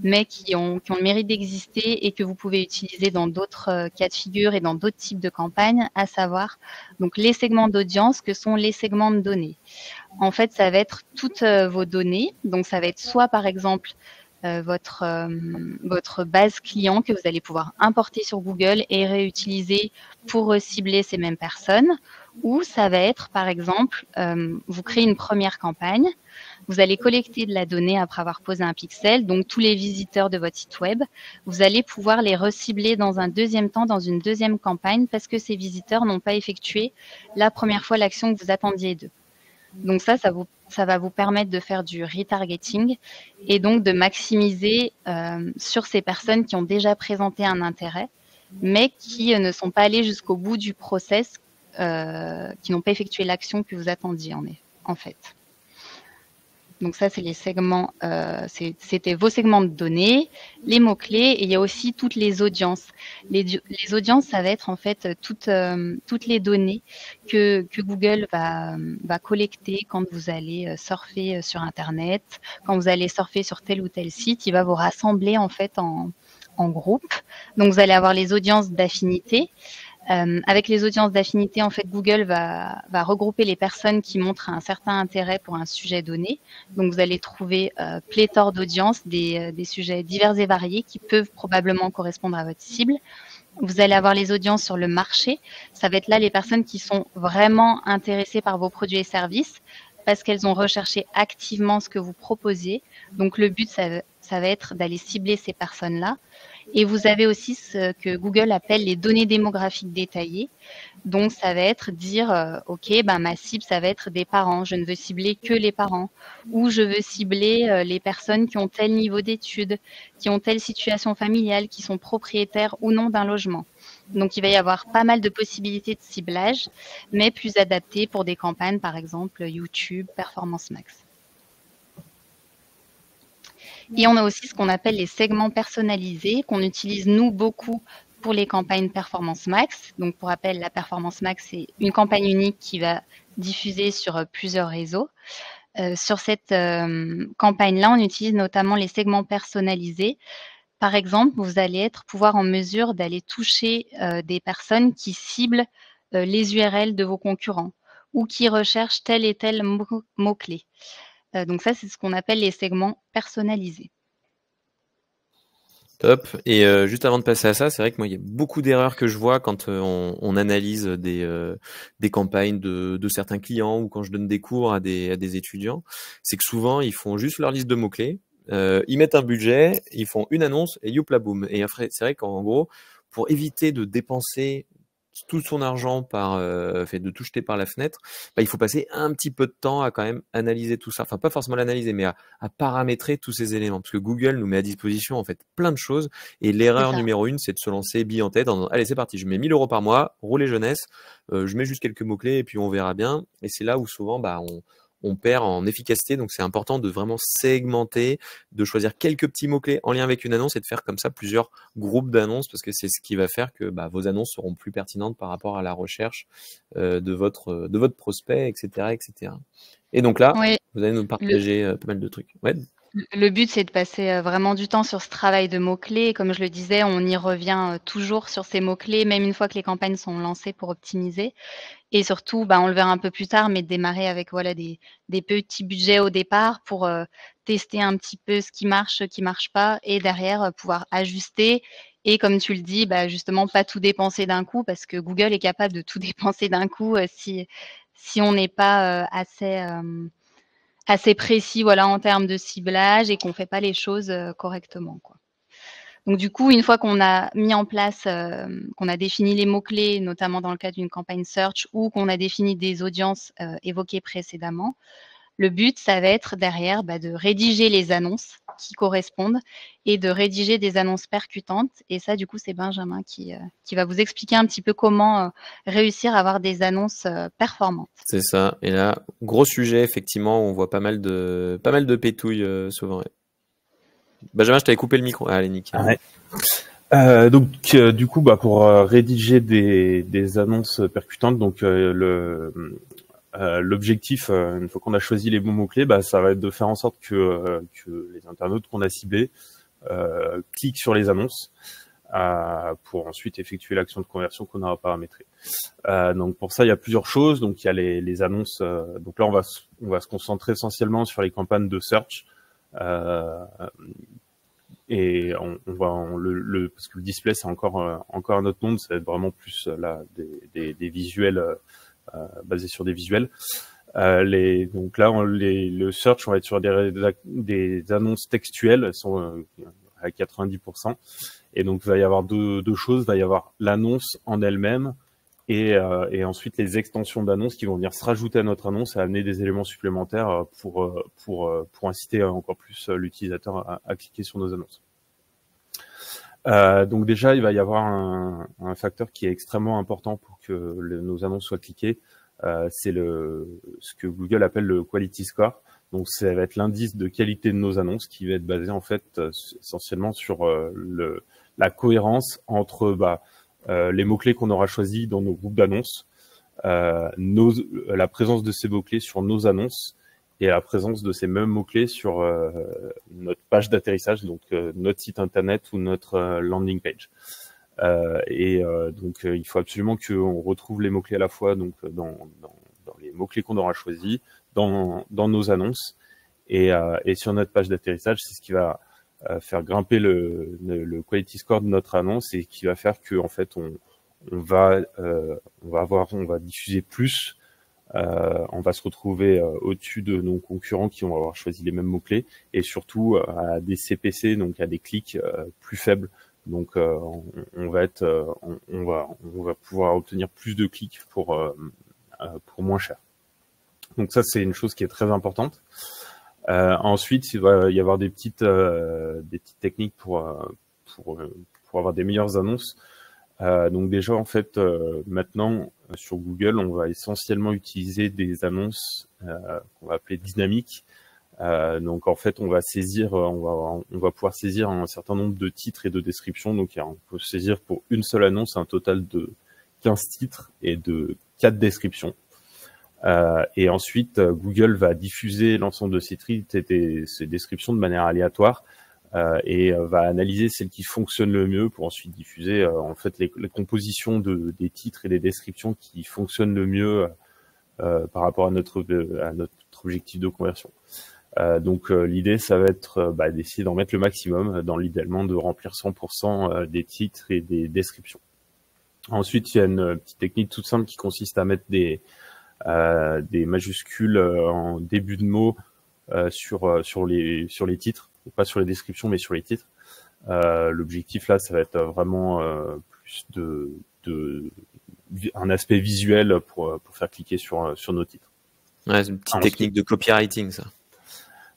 mais qui ont le mérite d'exister et que vous pouvez utiliser dans d'autres cas de figure et dans d'autres types de campagnes, à savoir donc les segments d'audience que sont les segments de données. En fait, ça va être toutes vos données. Donc, ça va être soit, par exemple, votre base client que vous allez pouvoir importer sur Google et réutiliser pour cibler ces mêmes personnes. Ou ça va être, par exemple, vous créez une première campagne, vous allez collecter de la donnée après avoir posé un pixel, donc tous les visiteurs de votre site web, vous allez pouvoir les recibler dans un deuxième temps, dans une deuxième campagne, parce que ces visiteurs n'ont pas effectué la première fois l'action que vous attendiez d'eux. Donc ça va vous permettre de faire du retargeting et donc de maximiser sur ces personnes qui ont déjà présenté un intérêt, mais qui ne sont pas allées jusqu'au bout du process, qui n'ont pas effectué l'action que vous attendiez en fait. Donc ça, c'est les segments, c'était vos segments de données, les mots-clés, et il y a aussi toutes les audiences. Les audiences, ça va être en fait toutes les données que Google va collecter quand vous allez surfer sur Internet, quand vous allez surfer sur tel ou tel site, il va vous rassembler en fait en groupe. Donc vous allez avoir les audiences d'affinité. Avec les audiences d'affinité, en fait, Google va regrouper les personnes qui montrent un certain intérêt pour un sujet donné. Donc, vous allez trouver pléthore d'audiences, des sujets divers et variés qui peuvent probablement correspondre à votre cible. Vous allez avoir les audiences sur le marché. Ça va être là les personnes qui sont vraiment intéressées par vos produits et services parce qu'elles ont recherché activement ce que vous proposez. Donc, le but, ça va être d'aller cibler ces personnes-là. Et vous avez aussi ce que Google appelle les données démographiques détaillées. Donc, ça va être dire, OK, ma cible, ça va être des parents. Je ne veux cibler que les parents. Ou je veux cibler les personnes qui ont tel niveau d'études, qui ont telle situation familiale, qui sont propriétaires ou non d'un logement. Donc, il va y avoir pas mal de possibilités de ciblage, mais plus adaptées pour des campagnes, par exemple, YouTube, Performance Max. Et on a aussi ce qu'on appelle les segments personnalisés qu'on utilise nous beaucoup pour les campagnes Performance Max. Donc pour rappel, la Performance Max, c'est une campagne unique qui va diffuser sur plusieurs réseaux. Sur cette campagne-là, on utilise notamment les segments personnalisés. Par exemple, vous allez pouvoir en mesure d'aller toucher des personnes qui ciblent les URL de vos concurrents ou qui recherchent tel et tel mot-clé. Donc ça, c'est ce qu'on appelle les segments personnalisés. Top. Et juste avant de passer à ça, c'est vrai que moi, il y a beaucoup d'erreurs que je vois quand on analyse des campagnes de certains clients ou quand je donne des cours à des étudiants. C'est que souvent, ils font juste leur liste de mots-clés, ils mettent un budget, ils font une annonce et youp la boum. Et après, c'est vrai qu'en gros, pour éviter de dépenser tout son argent de tout jeter par la fenêtre, il faut passer un petit peu de temps à quand même analyser tout ça. Enfin, pas forcément l'analyser, mais à paramétrer tous ces éléments. Parce que Google nous met à disposition, en fait, plein de choses. Et l'erreur numéro 1, c'est de se lancer bille en tête allez, c'est parti, je mets 1 000 € par mois, roulez jeunesse, je mets juste quelques mots-clés et puis on verra bien. Et c'est là où souvent, on perd en efficacité. Donc, c'est important de vraiment segmenter, de choisir quelques petits mots-clés en lien avec une annonce et de faire comme ça plusieurs groupes d'annonces parce que c'est ce qui va faire que vos annonces seront plus pertinentes par rapport à la recherche de votre prospect, etc., etc. Et donc là, oui, vous allez nous partager pas mal de trucs. Ouais. Le but, c'est de passer vraiment du temps sur ce travail de mots-clés. Comme je le disais, on y revient toujours sur ces mots-clés, même une fois que les campagnes sont lancées pour optimiser. Et surtout, on le verra un peu plus tard, mais de démarrer avec des petits budgets au départ pour tester un petit peu ce qui marche pas, et derrière pouvoir ajuster. Et comme tu le dis, justement, pas tout dépenser d'un coup, parce que Google est capable de tout dépenser d'un coup si on n'est pas assez précis en termes de ciblage et qu'on ne fait pas les choses correctement, quoi. Donc du coup, une fois qu'on a mis en place, qu'on a défini les mots-clés, notamment dans le cadre d'une campagne search, ou qu'on a défini des audiences évoquées précédemment, le but, ça va être derrière de rédiger les annonces qui correspondent et de rédiger des annonces percutantes. Et ça, du coup, c'est Benjamin qui va vous expliquer un petit peu comment réussir à avoir des annonces performantes. C'est ça. Et là, gros sujet, effectivement, on voit pas mal de pétouilles souvent. Ouais. Benjamin, je t'avais coupé le micro. Allez, nickel. Ouais. Donc, du coup, pour rédiger des annonces percutantes, donc l'objectif, une fois qu'on a choisi les bons mots-clés, ça va être de faire en sorte que les internautes qu'on a ciblés cliquent sur les annonces pour ensuite effectuer l'action de conversion qu'on aura paramétrée. Donc pour ça, il y a plusieurs choses. Donc il y a les annonces. Donc là, on va se concentrer essentiellement sur les campagnes de search. Et on va parce que le display c'est encore un autre monde, ça va être vraiment plus là des visuels basés sur des visuels. Donc là le search, on va être sur des annonces textuelles, elles sont à 90%. Et donc il va y avoir deux choses, il va y avoir l'annonce en elle-même et ensuite les extensions d'annonces qui vont venir se rajouter à notre annonce et amener des éléments supplémentaires pour inciter encore plus l'utilisateur à cliquer sur nos annonces. Donc déjà, il va y avoir un facteur qui est extrêmement important pour que nos annonces soient cliquées. C'est ce que Google appelle le quality score. Donc ça va être l'indice de qualité de nos annonces qui va être basé en fait essentiellement sur la cohérence entre les mots-clés qu'on aura choisis dans nos groupes d'annonces, la présence de ces mots-clés sur nos annonces et la présence de ces mêmes mots-clés sur notre page d'atterrissage, donc notre site internet ou notre landing page. Donc il faut absolument qu'on retrouve les mots-clés à la fois donc dans les mots-clés qu'on aura choisis, dans nos annonces et sur notre page d'atterrissage. C'est ce qui va faire grimper le quality score de notre annonce et qui va faire que en fait on va diffuser plus. On va se retrouver au-dessus de nos concurrents qui vont avoir choisi les mêmes mots-clés et surtout à des CPC, donc à des clics plus faibles. Donc on va pouvoir obtenir plus de clics pour moins cher. Donc ça, c'est une chose qui est très importante. Ensuite, il va y avoir des petites techniques pour avoir des meilleures annonces. Donc déjà, en fait, maintenant, sur Google, on va essentiellement utiliser des annonces qu'on va appeler dynamiques. Donc en fait, on va pouvoir saisir un certain nombre de titres et de descriptions. Donc on peut saisir pour une seule annonce un total de 15 titres et de 4 descriptions. Et ensuite, Google va diffuser l'ensemble de ces titres et ces descriptions de manière aléatoire. Et va analyser celles qui fonctionnent le mieux pour ensuite diffuser en fait les compositions des titres et des descriptions qui fonctionnent le mieux par rapport à notre objectif de conversion. Donc l'idée, ça va être d'essayer d'en mettre le maximum, dans l'idéalement de remplir 100% des titres et des descriptions. Ensuite, il y a une petite technique toute simple qui consiste à mettre des majuscules en début de mots sur les titres. Pas sur les descriptions, mais sur les titres. L'objectif là, ça va être vraiment plus un aspect visuel pour faire cliquer sur nos titres. Ouais, c'est une petite technique de copywriting, ça.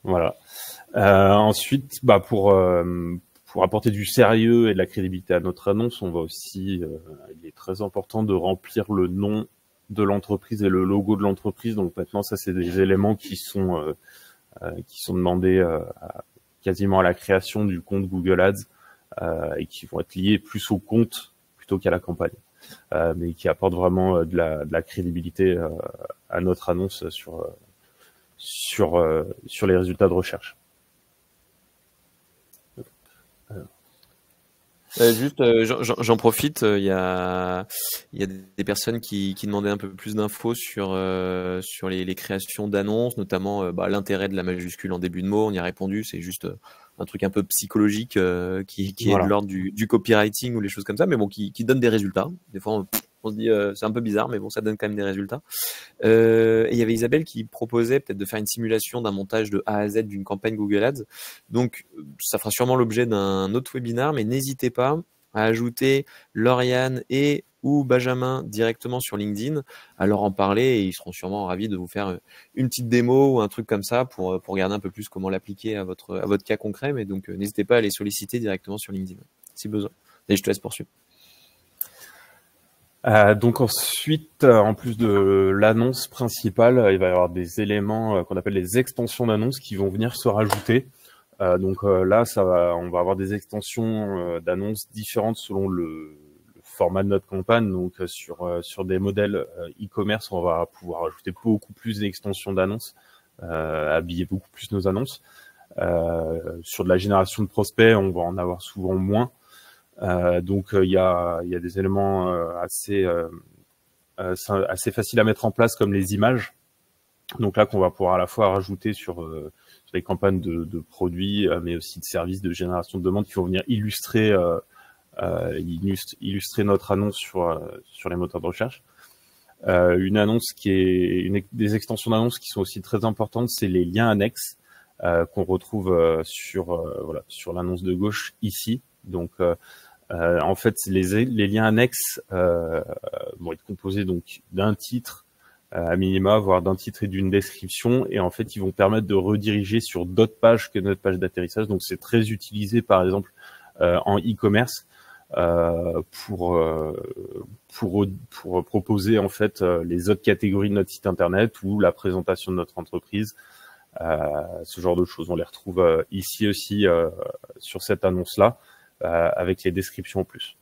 Voilà. Ensuite, pour apporter du sérieux et de la crédibilité à notre annonce, on va aussi, il est très important de remplir le nom de l'entreprise et le logo de l'entreprise. Donc maintenant, ça, c'est des éléments qui sont demandés quasiment à la création du compte Google Ads et qui vont être liés plus au compte plutôt qu'à la campagne, mais qui apportent vraiment de la crédibilité à notre annonce sur les résultats de recherche. Juste, j'en profite. Il y a des personnes qui demandaient un peu plus d'infos sur les créations d'annonces, notamment l'intérêt de la majuscule en début de mot. On y a répondu. C'est juste un truc un peu psychologique qui est de l'ordre du copywriting ou les choses comme ça, mais bon, qui donne des résultats. Des fois, On se dit, c'est un peu bizarre, mais bon, ça donne quand même des résultats. Et il y avait Isabelle qui proposait peut-être de faire une simulation d'un montage de A à Z d'une campagne Google Ads. Donc, ça fera sûrement l'objet d'un autre webinaire, mais n'hésitez pas à ajouter Lauriane et ou Benjamin directement sur LinkedIn, à leur en parler et ils seront sûrement ravis de vous faire une petite démo ou un truc comme ça pour regarder un peu plus comment l'appliquer à votre cas concret. Mais donc, n'hésitez pas à les solliciter directement sur LinkedIn si besoin. Et je te laisse poursuivre. Donc ensuite, en plus de l'annonce principale, il va y avoir des éléments qu'on appelle les extensions d'annonce qui vont venir se rajouter. Donc là, on va avoir des extensions d'annonces différentes selon le format de notre campagne. Donc sur des modèles e-commerce, on va pouvoir ajouter beaucoup plus d'extensions d'annonces, habiller beaucoup plus nos annonces. Sur de la génération de prospects, on va en avoir souvent moins. Donc il y a des éléments assez faciles à mettre en place comme les images. Donc là qu'on va pouvoir à la fois rajouter sur les campagnes de produits, mais aussi de services de génération de demandes qui vont venir illustrer notre annonce sur les moteurs de recherche. Une annonce des extensions d'annonces qui sont aussi très importantes, c'est les liens annexes qu'on retrouve sur l'annonce de gauche ici. Donc en fait, les liens annexes vont être composés donc d'un titre à minima, voire d'un titre et d'une description, et en fait, ils vont permettre de rediriger sur d'autres pages que notre page d'atterrissage. Donc, c'est très utilisé, par exemple, en e-commerce pour proposer en fait les autres catégories de notre site internet ou la présentation de notre entreprise. Ce genre de choses, on les retrouve ici aussi sur cette annonce-là. Avec les descriptions en plus.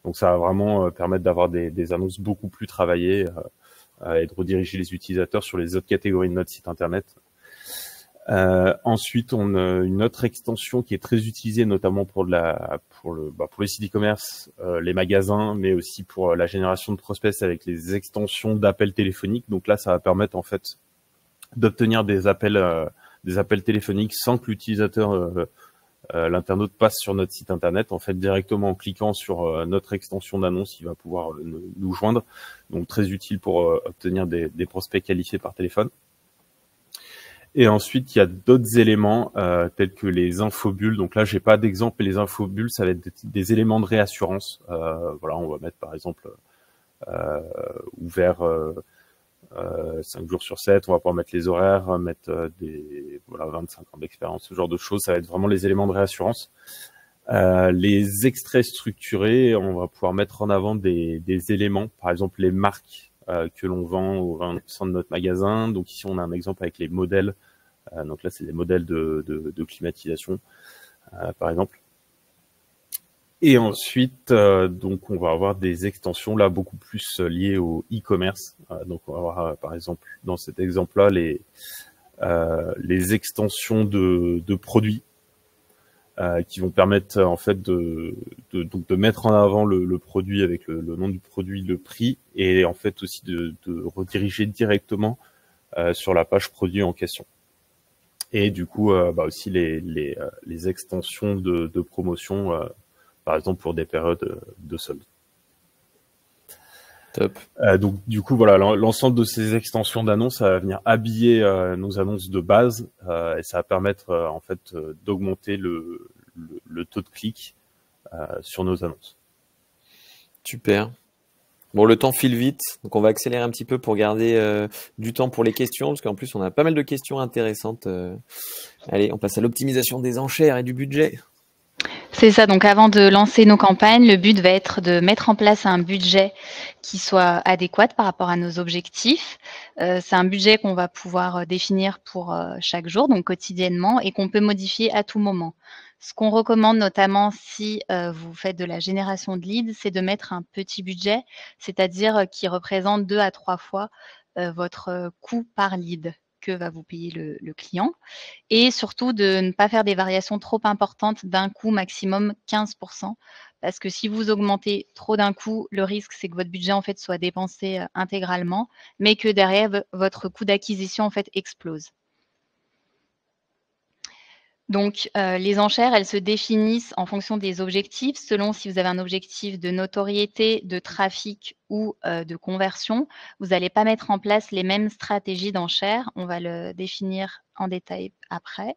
Donc ça va vraiment permettre d'avoir des annonces beaucoup plus travaillées et de rediriger les utilisateurs sur les autres catégories de notre site internet. Ensuite, on a une autre extension qui est très utilisée, notamment pour les sites e-commerce, les magasins, mais aussi pour la génération de prospects avec les extensions d'appels téléphoniques. Donc là, ça va permettre en fait d'obtenir des appels téléphoniques sans que l'utilisateur l'internaute passe sur notre site internet. En fait, directement en cliquant sur notre extension d'annonce, il va pouvoir nous joindre. Donc très utile pour obtenir des prospects qualifiés par téléphone. Et ensuite, il y a d'autres éléments tels que les infobulles. Donc là, j'ai pas d'exemple. Les infobulles, ça va être des éléments de réassurance. Voilà, on va mettre par exemple ouvert 5 jours sur 7, on va pouvoir mettre les horaires, mettre 25 ans d'expérience, ce genre de choses. Ça va être vraiment les éléments de réassurance. Les extraits structurés, on va pouvoir mettre en avant des éléments, par exemple les marques que l'on vend au 20% de notre magasin. Donc ici, on a un exemple avec les modèles. Donc là, c'est des modèles de climatisation, par exemple. Et ensuite, donc on va avoir des extensions là beaucoup plus liées au e-commerce. Donc on va avoir par exemple dans cet exemple-là les extensions de produits qui vont permettre en fait de mettre en avant le produit avec le nom du produit, le prix, et en fait aussi de rediriger directement sur la page produit en question. Et du coup aussi les extensions de promotion. Par exemple pour des périodes de solde. Top. Donc du coup voilà, l'ensemble de ces extensions d'annonces, ça va venir habiller nos annonces de base et ça va permettre en fait d'augmenter le taux de clic sur nos annonces. Super. Bon, le temps file vite, donc on va accélérer un petit peu pour garder du temps pour les questions, parce qu'en plus on a pas mal de questions intéressantes. Allez, on passe à l'optimisation des enchères et du budget. C'est ça, donc avant de lancer nos campagnes, le but va être de mettre en place un budget qui soit adéquat par rapport à nos objectifs. C'est un budget qu'on va pouvoir définir pour chaque jour, donc quotidiennement, et qu'on peut modifier à tout moment. Ce qu'on recommande notamment si vous faites de la génération de leads, c'est de mettre un petit budget, c'est-à-dire qui représente 2 à 3 fois votre coût par lead que va vous payer le client. Et surtout de ne pas faire des variations trop importantes d'un coup, maximum 15%. Parce que si vous augmentez trop d'un coup, le risque, c'est que votre budget en fait soit dépensé intégralement, mais que derrière, votre coût d'acquisition en fait explose. Donc, les enchères, elles se définissent en fonction des objectifs, selon si vous avez un objectif de notoriété, de trafic ou de conversion. Vous n'allez pas mettre en place les mêmes stratégies d'enchères. On va le définir en détail après.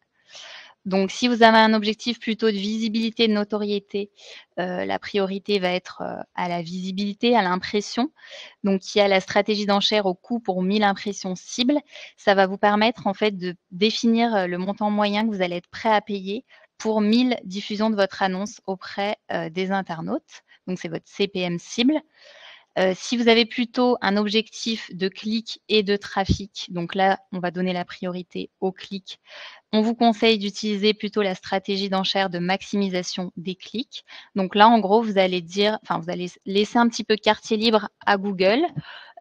Donc, si vous avez un objectif plutôt de visibilité, de notoriété, la priorité va être à la visibilité, à l'impression. Donc, il y a la stratégie d'enchère au coût pour 1000 impressions cibles. Ça va vous permettre en fait de définir le montant moyen que vous allez être prêt à payer pour 1000 diffusions de votre annonce auprès des internautes. Donc, c'est votre CPM cible. Si vous avez plutôt un objectif de clic et de trafic, donc là, on va donner la priorité au clic. On vous conseille d'utiliser plutôt la stratégie d'enchère de maximisation des clics. Donc là, en gros, vous allez laisser un petit peu quartier libre à Google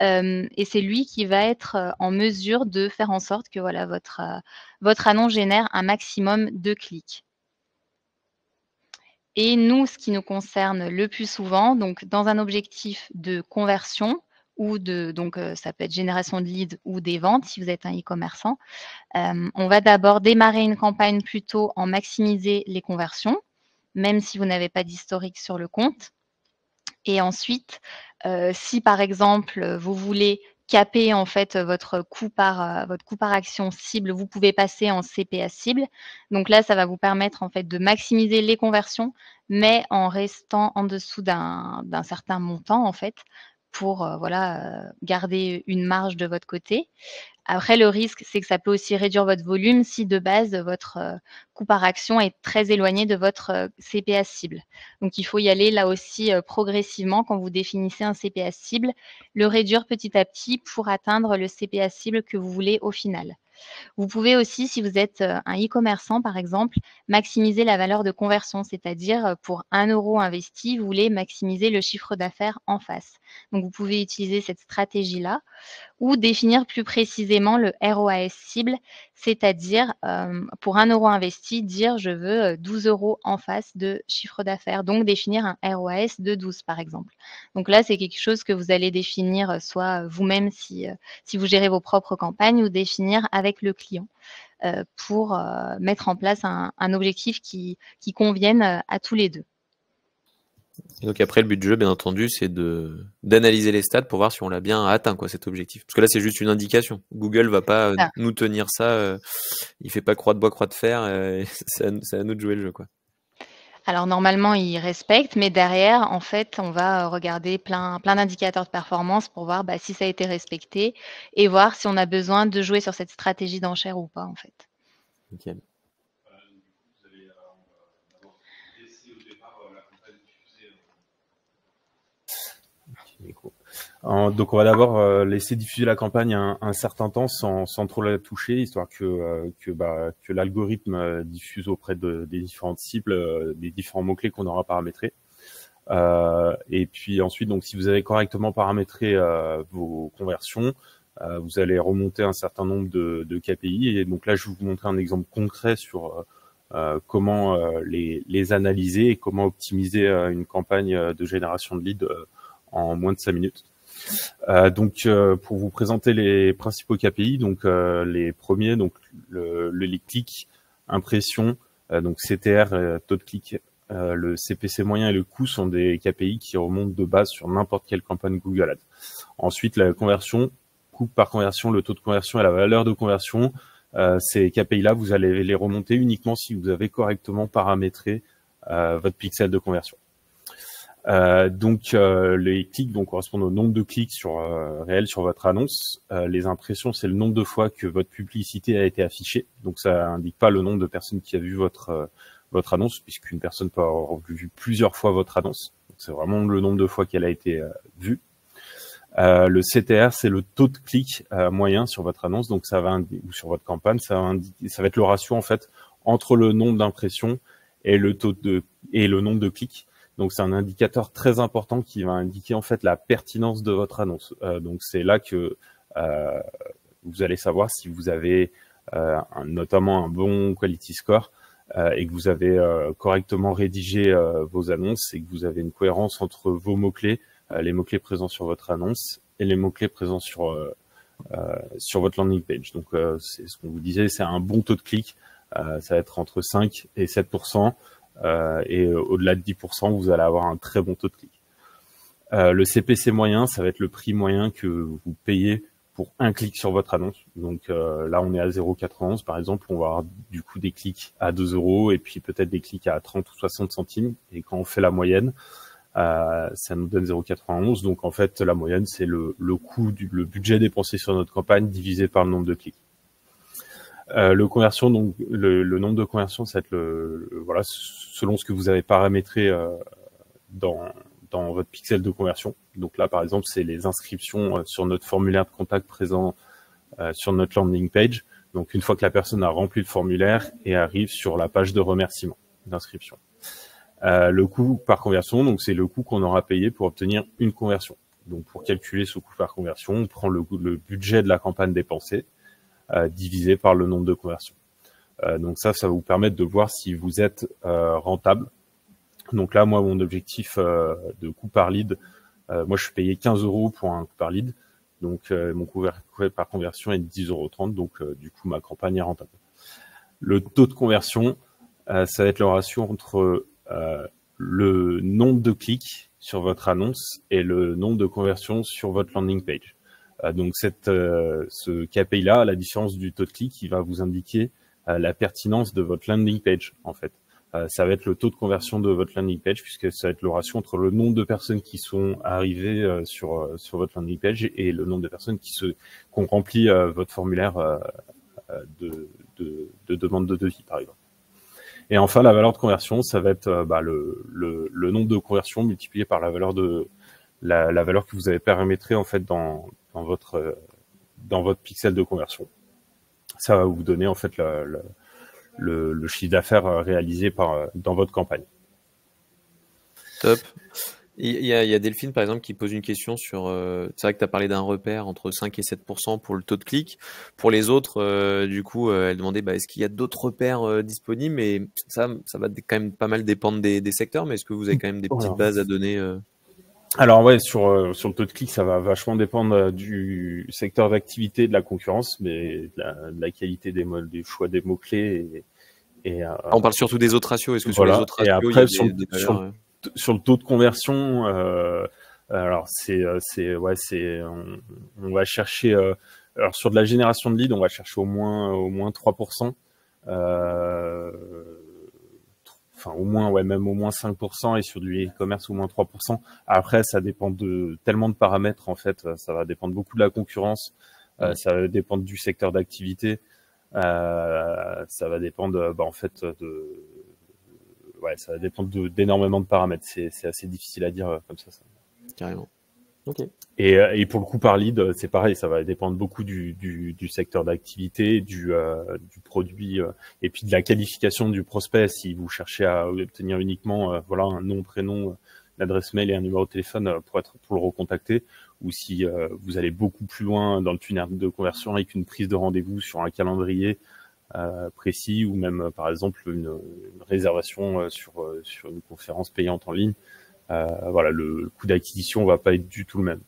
et c'est lui qui va être en mesure de faire en sorte que voilà, votre annonce génère un maximum de clics. Et nous, ce qui nous concerne le plus souvent, donc dans un objectif de conversion ou ça peut être génération de leads ou des ventes si vous êtes un e-commerçant, on va d'abord démarrer une campagne plutôt en maximiser les conversions, même si vous n'avez pas d'historique sur le compte. Et ensuite, si par exemple, vous voulez caper en fait votre coût par action cible, vous pouvez passer en CPA cible. Donc là, ça va vous permettre en fait de maximiser les conversions, mais en restant en dessous d'un certain montant en fait, pour garder une marge de votre côté. Après, le risque, c'est que ça peut aussi réduire votre volume si de base, votre coût par action est très éloigné de votre CPA cible. Donc, il faut y aller là aussi progressivement quand vous définissez un CPA cible, le réduire petit à petit pour atteindre le CPA cible que vous voulez au final. Vous pouvez aussi, si vous êtes un e-commerçant par exemple, maximiser la valeur de conversion, c'est-à-dire pour 1 € investi, vous voulez maximiser le chiffre d'affaires en face. Donc, vous pouvez utiliser cette stratégie-là ou définir plus précisément le ROAS cible, c'est-à-dire pour 1 € investi, dire je veux 12 € en face de chiffre d'affaires, donc définir un ROAS de 12 par exemple. Donc là, c'est quelque chose que vous allez définir soit vous-même si vous gérez vos propres campagnes ou définir avec le client pour mettre en place un objectif qui convienne à tous les deux. Et donc après, le but du jeu, bien entendu, c'est d'analyser les stats pour voir si on l'a bien atteint, quoi, cet objectif. Parce que là, c'est juste une indication. Google va pas nous tenir ça. Il fait pas croix de bois, croix de fer. C'est à nous de jouer le jeu, quoi. Alors normalement, il respecte, mais derrière, en fait, on va regarder plein d'indicateurs de performance pour voir si ça a été respecté et voir si on a besoin de jouer sur cette stratégie d'enchère ou pas, en fait. Nickel. Donc on va d'abord laisser diffuser la campagne un certain temps sans trop la toucher, histoire que l'algorithme diffuse auprès des différentes cibles, des différents mots-clés qu'on aura paramétrés. Et puis ensuite, donc si vous avez correctement paramétré vos conversions, vous allez remonter un certain nombre de KPI. Et donc là, je vais vous montrer un exemple concret sur comment les analyser et comment optimiser une campagne de génération de leads en moins de 5 minutes. Donc pour vous présenter les principaux KPI, donc les premiers, donc les clics, impression, donc CTR, taux de clic, le CPC moyen et le coût sont des KPI qui remontent de base sur n'importe quelle campagne Google Ads. Ensuite, la conversion, coût par conversion, le taux de conversion et la valeur de conversion, ces KPI-là, vous allez les remonter uniquement si vous avez correctement paramétré votre pixel de conversion. Les clics correspondent au nombre de clics réels sur votre annonce. Les impressions, c'est le nombre de fois que votre publicité a été affichée. Donc ça indique pas le nombre de personnes qui a vu votre annonce, puisqu'une personne peut avoir vu plusieurs fois votre annonce. C'est vraiment le nombre de fois qu'elle a été vue. Le CTR, c'est le taux de clic moyen sur votre annonce, donc ça va ou sur votre campagne, ça va être le ratio en fait entre le nombre d'impressions et le nombre de clics. Donc c'est un indicateur très important qui va indiquer en fait la pertinence de votre annonce. Donc c'est là que vous allez savoir si vous avez notamment un bon quality score et que vous avez correctement rédigé vos annonces et que vous avez une cohérence entre vos mots-clés, les mots-clés présents sur votre annonce et les mots-clés présents sur votre landing page. Donc c'est ce qu'on vous disait, c'est un bon taux de clic Ça va être entre 5 et 7%. Et au-delà de 10%, vous allez avoir un très bon taux de clic. Le CPC moyen, ça va être le prix moyen que vous payez pour un clic sur votre annonce. Donc là, on est à 0,91 par exemple. On va avoir du coup des clics à 2 euros et puis peut-être des clics à 30 ou 60 centimes. Et quand on fait la moyenne, ça nous donne 0,91. Donc en fait, la moyenne, c'est le coût, le budget dépensé sur notre campagne divisé par le nombre de clics. Le conversion, donc le nombre de conversions, ça va être voilà, selon ce que vous avez paramétré dans votre pixel de conversion. Donc là, par exemple, c'est les inscriptions sur notre formulaire de contact présent sur notre landing page. Donc une fois que la personne a rempli le formulaire et arrive sur la page de remerciement d'inscription. Le coût par conversion, donc c'est le coût qu'on aura payé pour obtenir une conversion. Donc pour calculer ce coût par conversion, on prend le budget de la campagne dépensée divisé par le nombre de conversions. Donc ça va vous permettre de voir si vous êtes rentable. Donc là, moi, mon objectif de coût par lead, moi, je suis payé 15 euros pour un coût par lead. Donc, mon coût par conversion est de 10,30 euros. Donc, du coup, ma campagne est rentable. Le taux de conversion, ça va être le ratio entre le nombre de clics sur votre annonce et le nombre de conversions sur votre landing page. Donc, ce KPI-là, à la différence du taux de clic, il va vous indiquer la pertinence de votre landing page, en fait. Ça va être le taux de conversion de votre landing page, puisque ça va être le ratio entre le nombre de personnes qui sont arrivées sur votre landing page et le nombre de personnes qui ont rempli votre formulaire de demande de devis, par exemple. Et enfin, la valeur de conversion, ça va être le nombre de conversions multiplié par la valeur la valeur que vous avez paramétrée en fait dans votre pixel de conversion. Ça va vous donner en fait le chiffre d'affaires réalisé dans votre campagne. Top. Il y a Delphine, par exemple, qui pose une question sur... c'est vrai que tu as parlé d'un repère entre 5 et 7% pour le taux de clic. Pour les autres, du coup, elle demandait est-ce qu'il y a d'autres repères disponibles? Mais ça va quand même pas mal dépendre des secteurs, mais est-ce que vous avez quand même des petites bases à donner Alors ouais, sur le taux de clic, ça va vachement dépendre du secteur d'activité, de la concurrence, mais de la qualité des choix des mots-clés. On parle surtout des autres ratios. Est-ce que sur les autres ratios, et après, il y a des valeurs, sur le taux de conversion, alors on va chercher, alors sur de la génération de leads, on va chercher au moins 3%. Enfin au moins même au moins 5%, et sur du e-commerce au moins 3%. Après, ça dépend de tellement de paramètres en fait. Ça va dépendre beaucoup de la concurrence, ça va dépendre du secteur d'activité, ça va dépendre ça va dépendre d'énormément de paramètres. C'est assez difficile à dire comme ça. Carrément. Ok. Et pour le coût par lead, c'est pareil, ça va dépendre beaucoup du secteur d'activité, du produit, et puis de la qualification du prospect. Si vous cherchez à obtenir uniquement un nom, prénom, une adresse mail et un numéro de téléphone pour le recontacter, ou si vous allez beaucoup plus loin dans le tunnel de conversion avec une prise de rendez-vous sur un calendrier précis, ou même par exemple une réservation sur une conférence payante en ligne. Le coût d'acquisition va pas être du tout le même.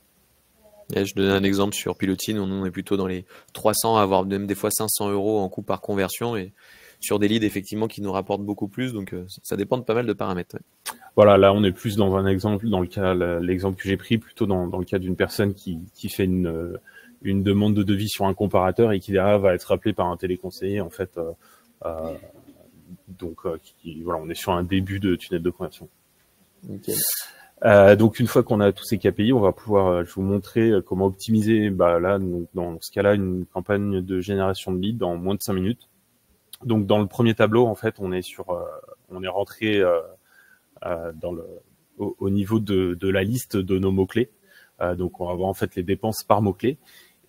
Et je donne un exemple sur Pilotine, on est plutôt dans les 300, voire même des fois 500 euros en coût par conversion, et sur des leads effectivement qui nous rapportent beaucoup plus, donc ça dépend de pas mal de paramètres. Ouais. Voilà, là on est plus dans un exemple, dans le cas, l'exemple que j'ai pris, plutôt dans le cas d'une personne qui fait une demande de devis sur un comparateur et qui derrière va être appelé par un téléconseiller en fait. On est sur un début de tunnel de conversion. Okay. Donc une fois qu'on a tous ces KPI, on va pouvoir je vous montrer comment optimiser là dans ce cas-là une campagne de génération de leads en moins de 5 minutes. Donc dans le premier tableau en fait, on est rentré au niveau de la liste de nos mots-clés. Donc on va voir en fait les dépenses par mots-clés.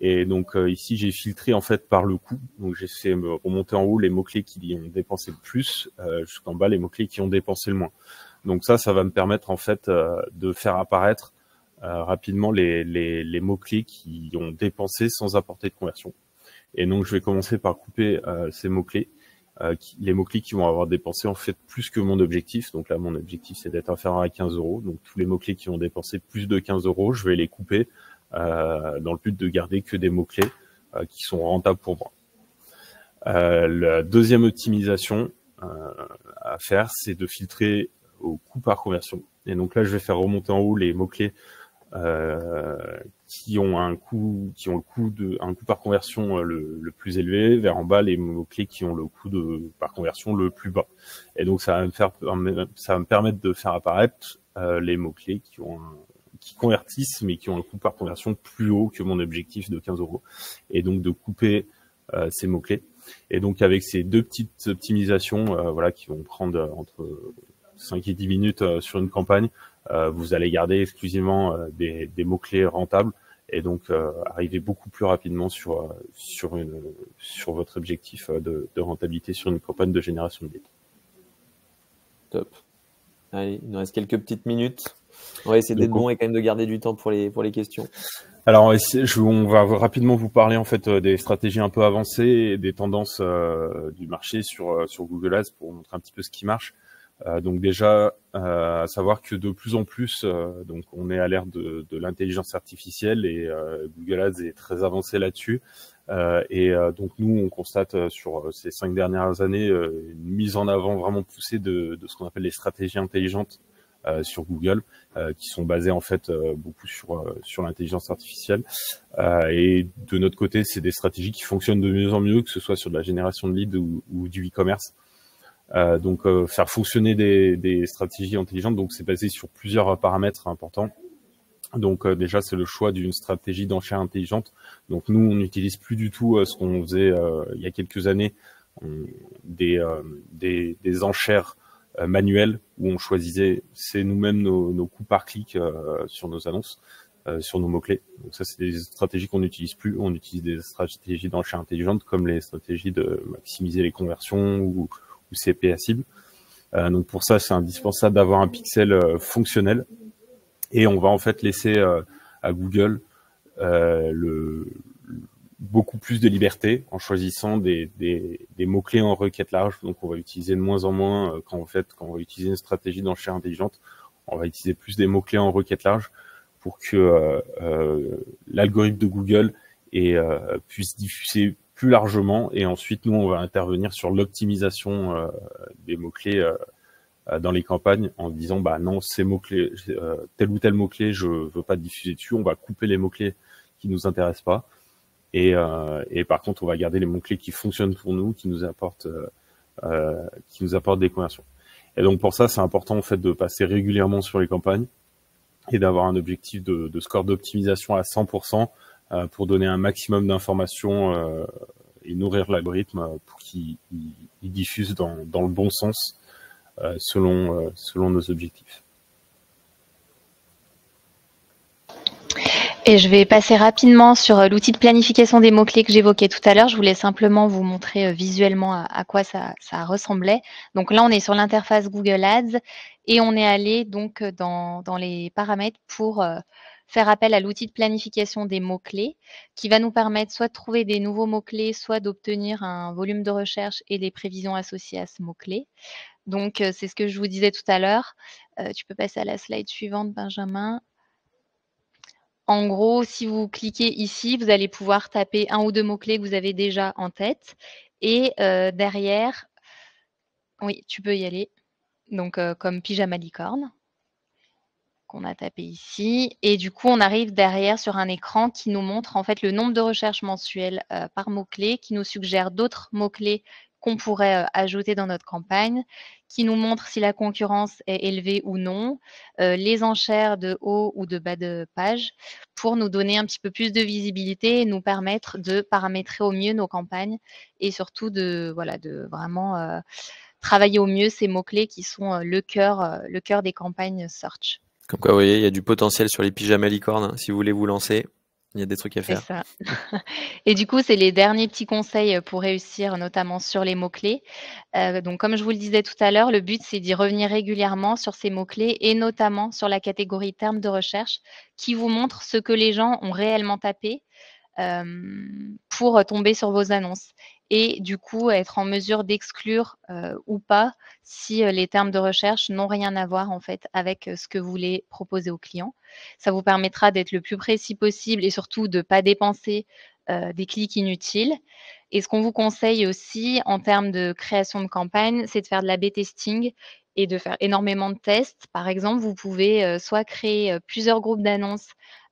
Et donc ici j'ai filtré en fait par le coût. Donc j'ai fait remonter en haut les mots-clés qui ont dépensé le plus, jusqu'en bas les mots-clés qui ont dépensé le moins. Donc ça va me permettre en fait de faire apparaître rapidement les mots-clés qui ont dépensé sans apporter de conversion. Et donc je vais commencer par couper ces mots-clés, les mots-clés qui vont avoir dépensé en fait plus que mon objectif. Donc là mon objectif c'est d'être inférieur à 15 euros. Donc tous les mots-clés qui ont dépensé plus de 15 euros, je vais les couper dans le but de garder que des mots-clés qui sont rentables pour moi. La deuxième optimisation à faire, c'est de filtrer au coût par conversion. Et donc là, je vais faire remonter en haut les mots-clés qui ont le coût par conversion le plus élevé, vers en bas les mots-clés qui ont le coût par conversion le plus bas. Et donc ça va me permettre de faire apparaître les mots-clés qui convertissent, mais qui ont un coût par conversion plus haut que mon objectif de 15 €. Et donc de couper ces mots-clés. Et donc avec ces deux petites optimisations, voilà, qui vont prendre entre 5 et 10 minutes sur une campagne, vous allez garder exclusivement des mots-clés rentables et donc arriver beaucoup plus rapidement sur votre objectif de rentabilité sur une campagne de génération de leads. Top. Allez, il nous reste quelques petites minutes. On va essayer d'être bon et quand même de garder du temps pour les questions. Alors, on va rapidement vous parler en fait des stratégies un peu avancées et des tendances du marché sur Google Ads pour vous montrer un petit peu ce qui marche. Donc déjà, à savoir que de plus en plus, donc on est à l'ère de l'intelligence artificielle et Google Ads est très avancé là-dessus. Donc nous, on constate sur ces 5 dernières années une mise en avant vraiment poussée de ce qu'on appelle les stratégies intelligentes sur Google, qui sont basées en fait beaucoup sur l'intelligence artificielle. Et de notre côté, c'est des stratégies qui fonctionnent de mieux en mieux, que ce soit sur de la génération de leads ou du e-commerce. Donc faire fonctionner des stratégies intelligentes, donc c'est basé sur plusieurs paramètres importants. Donc déjà c'est le choix d'une stratégie d'enchère intelligente. Donc nous on n'utilise plus du tout ce qu'on faisait il y a quelques années, des enchères manuelles où on choisissait c'est nous-mêmes nos coûts par clic sur nos annonces, sur nos mots-clés. Donc ça c'est des stratégies qu'on n'utilise plus. On utilise des stratégies d'enchère intelligente comme les stratégies de maximiser les conversions ou CPA cible. Donc pour ça, c'est indispensable d'avoir un pixel fonctionnel. Et on va en fait laisser à Google beaucoup plus de liberté en choisissant des mots-clés en requête large. Donc on va utiliser de moins en moins, quand on va utiliser une stratégie d'enchère intelligente, on va utiliser plus des mots-clés en requête large pour que l'algorithme de Google puisse diffuser plus largement, et ensuite nous on va intervenir sur l'optimisation des mots-clés dans les campagnes en disant bah non, ces mots-clés, tel ou tel mot-clé, je veux pas diffuser dessus, on va couper les mots-clés qui nous intéressent pas, et par contre on va garder les mots-clés qui fonctionnent pour nous, qui nous apportent des conversions. Et donc pour ça c'est important en fait de passer régulièrement sur les campagnes et d'avoir un objectif de score d'optimisation à 100%, pour donner un maximum d'informations et nourrir l'algorithme pour qu'il diffuse dans le bon sens selon nos objectifs. Et je vais passer rapidement sur l'outil de planification des mots-clés que j'évoquais tout à l'heure. Je voulais simplement vous montrer visuellement à quoi ça ressemblait. Donc là, on est sur l'interface Google Ads et on est allé donc dans les paramètres pour faire appel à l'outil de planification des mots-clés qui va nous permettre soit de trouver des nouveaux mots-clés, soit d'obtenir un volume de recherche et des prévisions associées à ce mot-clé. Donc, c'est ce que je vous disais tout à l'heure. Tu peux passer à la slide suivante, Benjamin. En gros, si vous cliquez ici, vous allez pouvoir taper un ou deux mots-clés que vous avez déjà en tête. Et derrière, oui, tu peux y aller. Donc, comme pyjama licorne, qu'on a tapé ici. Et du coup, on arrive derrière sur un écran qui nous montre en fait le nombre de recherches mensuelles par mot-clé, qui nous suggère d'autres mots-clés qu'on pourrait ajouter dans notre campagne, qui nous montre si la concurrence est élevée ou non, les enchères de haut ou de bas de page, pour nous donner un petit peu plus de visibilité et nous permettre de paramétrer au mieux nos campagnes et surtout de vraiment travailler au mieux ces mots-clés qui sont le cœur des campagnes search. Comme quoi, vous voyez, il y a du potentiel sur les pyjamas licornes, hein, si vous voulez vous lancer. Il y a des trucs à faire. C'est ça. Et du coup, c'est les derniers petits conseils pour réussir, notamment sur les mots-clés. Donc, comme je vous le disais tout à l'heure, le but, c'est d'y revenir régulièrement sur ces mots-clés et notamment sur la catégorie termes de recherche qui vous montre ce que les gens ont réellement tapé pour tomber sur vos annonces. Et du coup, être en mesure d'exclure ou pas si les termes de recherche n'ont rien à voir en fait avec ce que vous voulez proposer aux clients. Ça vous permettra d'être le plus précis possible et surtout de ne pas dépenser des clics inutiles. Et ce qu'on vous conseille aussi en termes de création de campagne, c'est de faire de l'A/B testing et de faire énormément de tests. Par exemple, vous pouvez, soit créer, plusieurs groupes d'annonces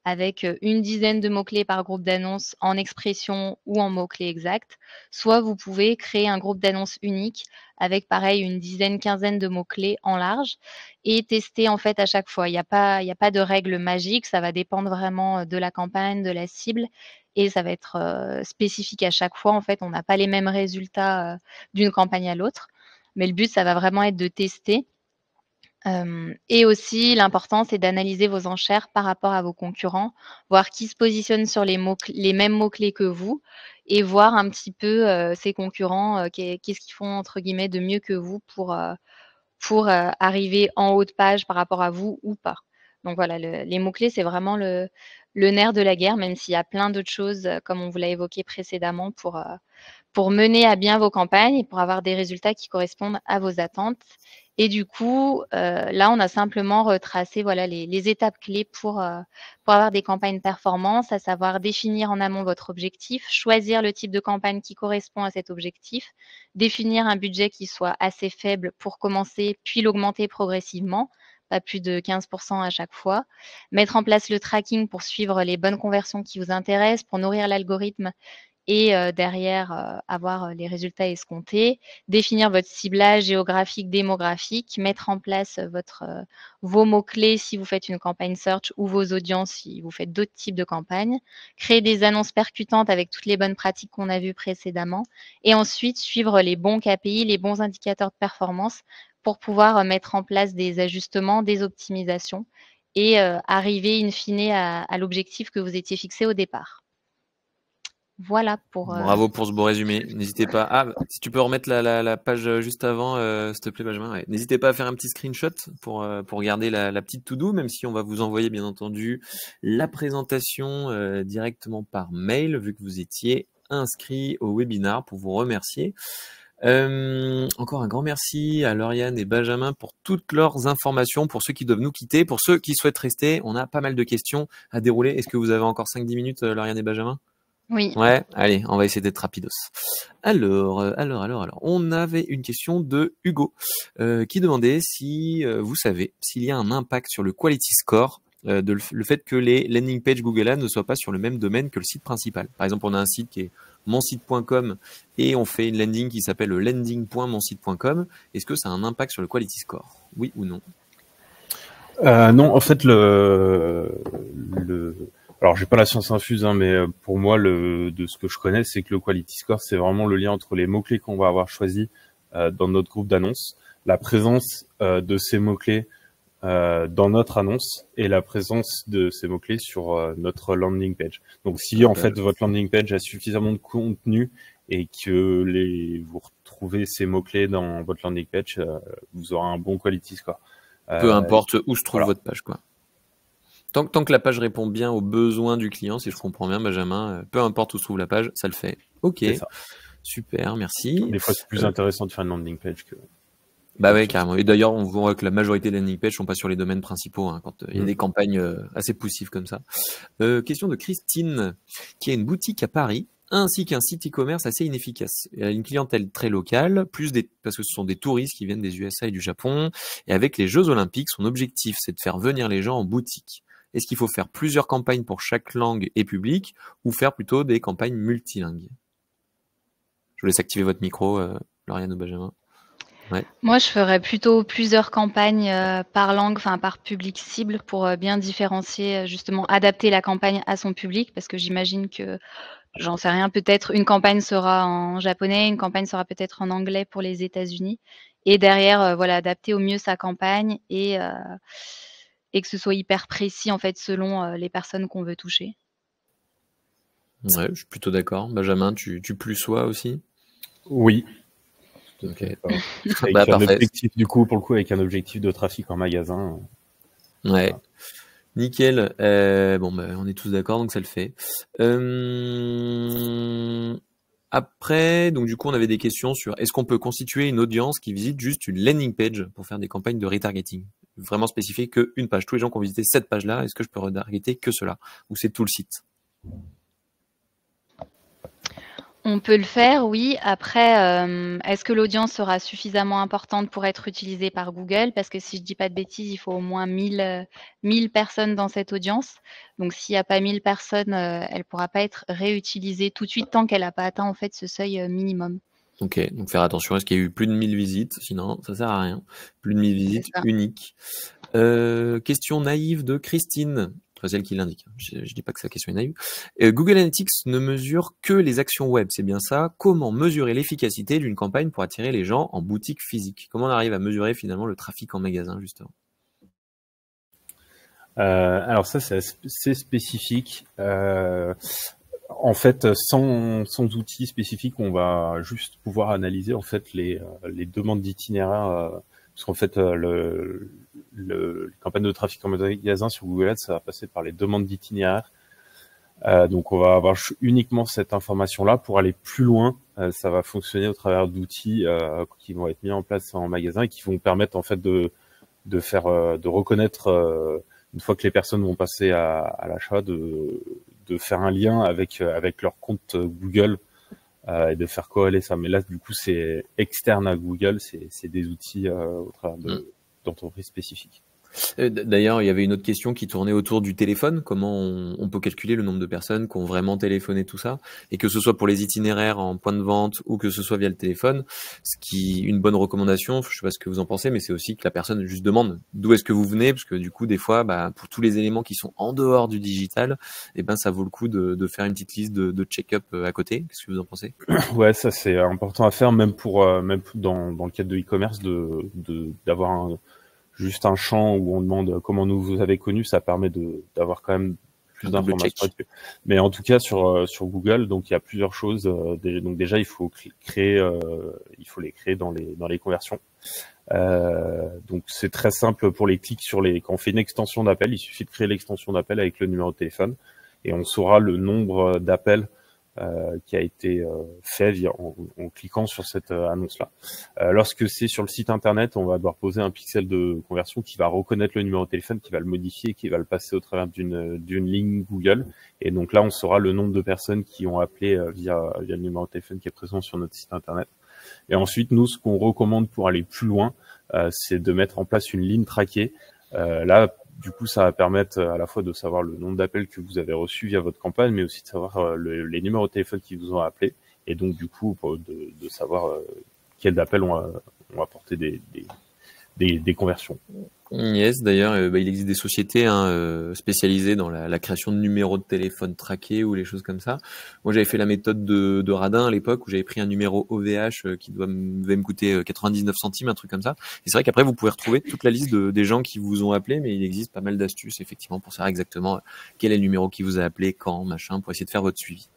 avec, une dizaine de mots-clés par groupe d'annonces en expression ou en mots-clés exacts. Soit vous pouvez créer un groupe d'annonces unique avec pareil une dizaine, quinzaine de mots-clés en large et tester en fait à chaque fois. Il y a pas de règle magique, ça va dépendre vraiment, de la campagne, de la cible et ça va être, spécifique à chaque fois. En fait, on n'a pas les mêmes résultats, d'une campagne à l'autre. Mais le but, ça va vraiment être de tester. Et aussi l'important, c'est d'analyser vos enchères par rapport à vos concurrents, voir qui se positionne sur les mêmes mots-clés que vous et voir un petit peu, ces concurrents, qu'est-ce qu'ils font entre guillemets «de mieux» que vous pour, arriver en haut de page par rapport à vous ou pas. Donc voilà, les mots-clés, c'est vraiment le nerf de la guerre, même s'il y a plein d'autres choses, comme on vous l'a évoqué précédemment pour mener à bien vos campagnes et pour avoir des résultats qui correspondent à vos attentes. Et du coup, là, on a simplement retracé voilà, les étapes clés pour avoir des campagnes performantes, à savoir définir en amont votre objectif, choisir le type de campagne qui correspond à cet objectif, définir un budget qui soit assez faible pour commencer, puis l'augmenter progressivement, pas plus de 15% à chaque fois, mettre en place le tracking pour suivre les bonnes conversions qui vous intéressent, pour nourrir l'algorithme et derrière, avoir, les résultats escomptés, définir votre ciblage géographique, démographique, mettre en place, vos mots-clés si vous faites une campagne search ou vos audiences si vous faites d'autres types de campagnes, créer des annonces percutantes avec toutes les bonnes pratiques qu'on a vues précédemment et ensuite suivre les bons KPI, les bons indicateurs de performance pour pouvoir, mettre en place des ajustements, des optimisations et arriver in fine à l'objectif que vous étiez fixé au départ. Voilà pour. Bravo pour ce beau résumé. N'hésitez pas. Ah, si tu peux remettre la page juste avant, s'il te plaît, Benjamin. Ouais. N'hésitez pas à faire un petit screenshot pour garder la petite to-do, même si on va vous envoyer, bien entendu, la présentation directement par mail, vu que vous étiez inscrit au webinar pour vous remercier. Encore un grand merci à Lauriane et Benjamin pour toutes leurs informations, pour ceux qui doivent nous quitter, pour ceux qui souhaitent rester. On a pas mal de questions à dérouler. Est-ce que vous avez encore 5-10 minutes, Lauriane et Benjamin? Oui. Ouais, allez, on va essayer d'être rapidos. Alors, on avait une question de Hugo qui demandait si vous savez s'il y a un impact sur le quality score le fait que les landing page Google Ads ne soient pas sur le même domaine que le site principal. Par exemple, on a un site qui est monsite.com et on fait une landing qui s'appelle landing.monsite.com. Est-ce que ça a un impact sur le quality score? Oui ou non? Non, en fait, alors j'ai pas la science infuse, hein, mais pour moi, de ce que je connais, c'est que le quality score, c'est vraiment le lien entre les mots-clés qu'on va avoir choisis dans notre groupe d'annonces, la présence de ces mots-clés dans notre annonce et la présence de ces mots-clés sur notre landing page. Donc si en fait votre landing page a suffisamment de contenu et que vous retrouvez ces mots-clés dans votre landing page, vous aurez un bon quality score. Peu importe où se trouve votre page, quoi. Tant que la page répond bien aux besoins du client, si je comprends bien, Benjamin, peu importe où se trouve la page, ça le fait. Ok, super, merci. Des fois, c'est plus intéressant de faire une landing page que... Bah ouais, carrément. Et d'ailleurs, on voit que la majorité des landing pages sont pas sur les domaines principaux, hein, quand il y a des campagnes assez poussives comme ça. Question de Christine, qui a une boutique à Paris, ainsi qu'un site e-commerce assez inefficace. Elle a une clientèle très locale, parce que ce sont des touristes qui viennent des USA et du Japon. Et avec les Jeux Olympiques, son objectif, c'est de faire venir les gens en boutique. Est-ce qu'il faut faire plusieurs campagnes pour chaque langue et public, ou faire plutôt des campagnes multilingues? Je vous laisse activer votre micro, Lauriane ou Benjamin. Ouais. Moi, je ferais plutôt plusieurs campagnes par langue, enfin par public cible, pour bien différencier, justement, adapter la campagne à son public, parce que j'imagine que, j'en sais rien, peut-être une campagne sera en japonais, une campagne sera peut-être en anglais pour les États-Unis, et derrière, voilà, adapter au mieux sa campagne et que ce soit hyper précis en fait selon les personnes qu'on veut toucher. Ouais, je suis plutôt d'accord. Benjamin, tu plus sois aussi? Oui. Ok. Avec un objectif, du coup, pour le coup, avec un objectif de trafic en magasin. Ouais. Voilà. Nickel. Bon, bah, on est tous d'accord, donc ça le fait. Après, donc du coup, on avait des questions sur est-ce qu'on peut constituer une audience qui visite juste une landing page pour faire des campagnes de retargeting? Vraiment spécifier qu'une page. Tous les gens qui ont visité cette page-là, est-ce que je peux retargeter que cela? Ou c'est tout le site? On peut le faire, oui. Après, est-ce que l'audience sera suffisamment importante pour être utilisée par Google? Parce que si je dis pas de bêtises, il faut au moins 1000 personnes dans cette audience. Donc s'il y a pas 1000 personnes, elle pourra pas être réutilisée tout de suite tant qu'elle a pas atteint en fait ce seuil, minimum. Ok, donc faire attention à ce qu'il y a eu plus de 1000 visites, sinon ça sert à rien. Plus de 1000 C'est visites ça. uniques. Question naïve de Christine. Enfin, celle qui l'indique. Je dis pas que sa question est naïve. Google Analytics ne mesure que les actions web, c'est bien ça. Comment mesurer l'efficacité d'une campagne pour attirer les gens en boutique physique? Comment on arrive à mesurer finalement le trafic en magasin, justement? Alors ça, c'est spécifique. En fait, sans outils spécifiques, on va juste pouvoir analyser en fait les demandes d'itinéraire. Parce qu'en fait, les campagnes de trafic en magasin sur Google Ads, ça va passer par les demandes d'itinéraire. Donc, on va avoir uniquement cette information-là. Pour aller plus loin, ça va fonctionner au travers d'outils qui vont être mis en place en magasin et qui vont permettre en fait de reconnaître une fois que les personnes vont passer à l'achat, de faire un lien avec leur compte Google et de faire corréler ça. Mais là, du coup, c'est externe à Google, c'est des outils au travers d'entreprises spécifiques. D'ailleurs, il y avait une autre question qui tournait autour du téléphone. Comment on peut calculer le nombre de personnes qui ont vraiment téléphoné, tout ça, et que ce soit pour les itinéraires en point de vente ou que ce soit via le téléphone. Une bonne recommandation, je sais pas ce que vous en pensez, mais c'est aussi que la personne juste demande d'où est-ce que vous venez, parce que du coup, des fois, pour tous les éléments qui sont en dehors du digital, ça vaut le coup de faire une petite liste de check-up à côté. Qu'est-ce que vous en pensez? Ouais, ça c'est important à faire, même dans le cadre de e-commerce, d'avoir juste un champ où on demande comment vous avez connu, ça permet d'avoir quand même plus d'informations là-dessus. Mais en tout cas sur Google, donc il y a plusieurs choses. Donc déjà il faut les créer dans les conversions. Donc c'est très simple pour les clics quand on fait une extension d'appel, il suffit de créer l'extension d'appel avec le numéro de téléphone et on saura le nombre d'appels qui a été fait en cliquant sur cette annonce-là. Lorsque c'est sur le site internet, on va devoir poser un pixel de conversion qui va reconnaître le numéro de téléphone, qui va le modifier, qui va le passer au travers d'une ligne Google. Et donc là, on saura le nombre de personnes qui ont appelé via le numéro de téléphone qui est présent sur notre site internet. Et ensuite, nous, ce qu'on recommande pour aller plus loin, c'est de mettre en place une ligne traquée. Là, du coup, ça va permettre à la fois de savoir le nombre d'appels que vous avez reçus via votre campagne, mais aussi de savoir les numéros de téléphone qui vous ont appelé, et donc du coup de savoir quels appels ont apporté des conversions. Yes, d'ailleurs, il existe des sociétés spécialisées dans la création de numéros de téléphone traqués ou les choses comme ça. Moi, j'avais fait la méthode de Radin à l'époque où j'avais pris un numéro OVH qui devait me coûter 99 centimes, un truc comme ça. Et c'est vrai qu'après, vous pouvez retrouver toute la liste des gens qui vous ont appelé, mais il existe pas mal d'astuces, effectivement, pour savoir exactement quel est le numéro qui vous a appelé, quand, machin, pour essayer de faire votre suivi.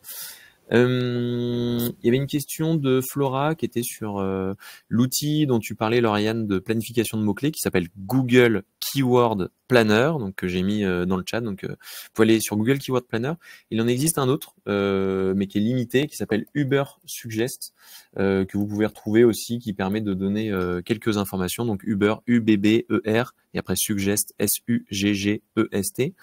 Il y avait une question de Flora qui était sur l'outil dont tu parlais, Lauriane, de planification de mots-clés qui s'appelle Google Keyword Planner, donc que j'ai mis dans le chat. Donc, vous pouvez aller sur Google Keyword Planner. Il en existe un autre, mais qui est limité, qui s'appelle Uber Suggest, que vous pouvez retrouver aussi, qui permet de donner quelques informations. Donc Uber, U-B-B-E-R, et après Suggest, S-U-G-G-E-S-T,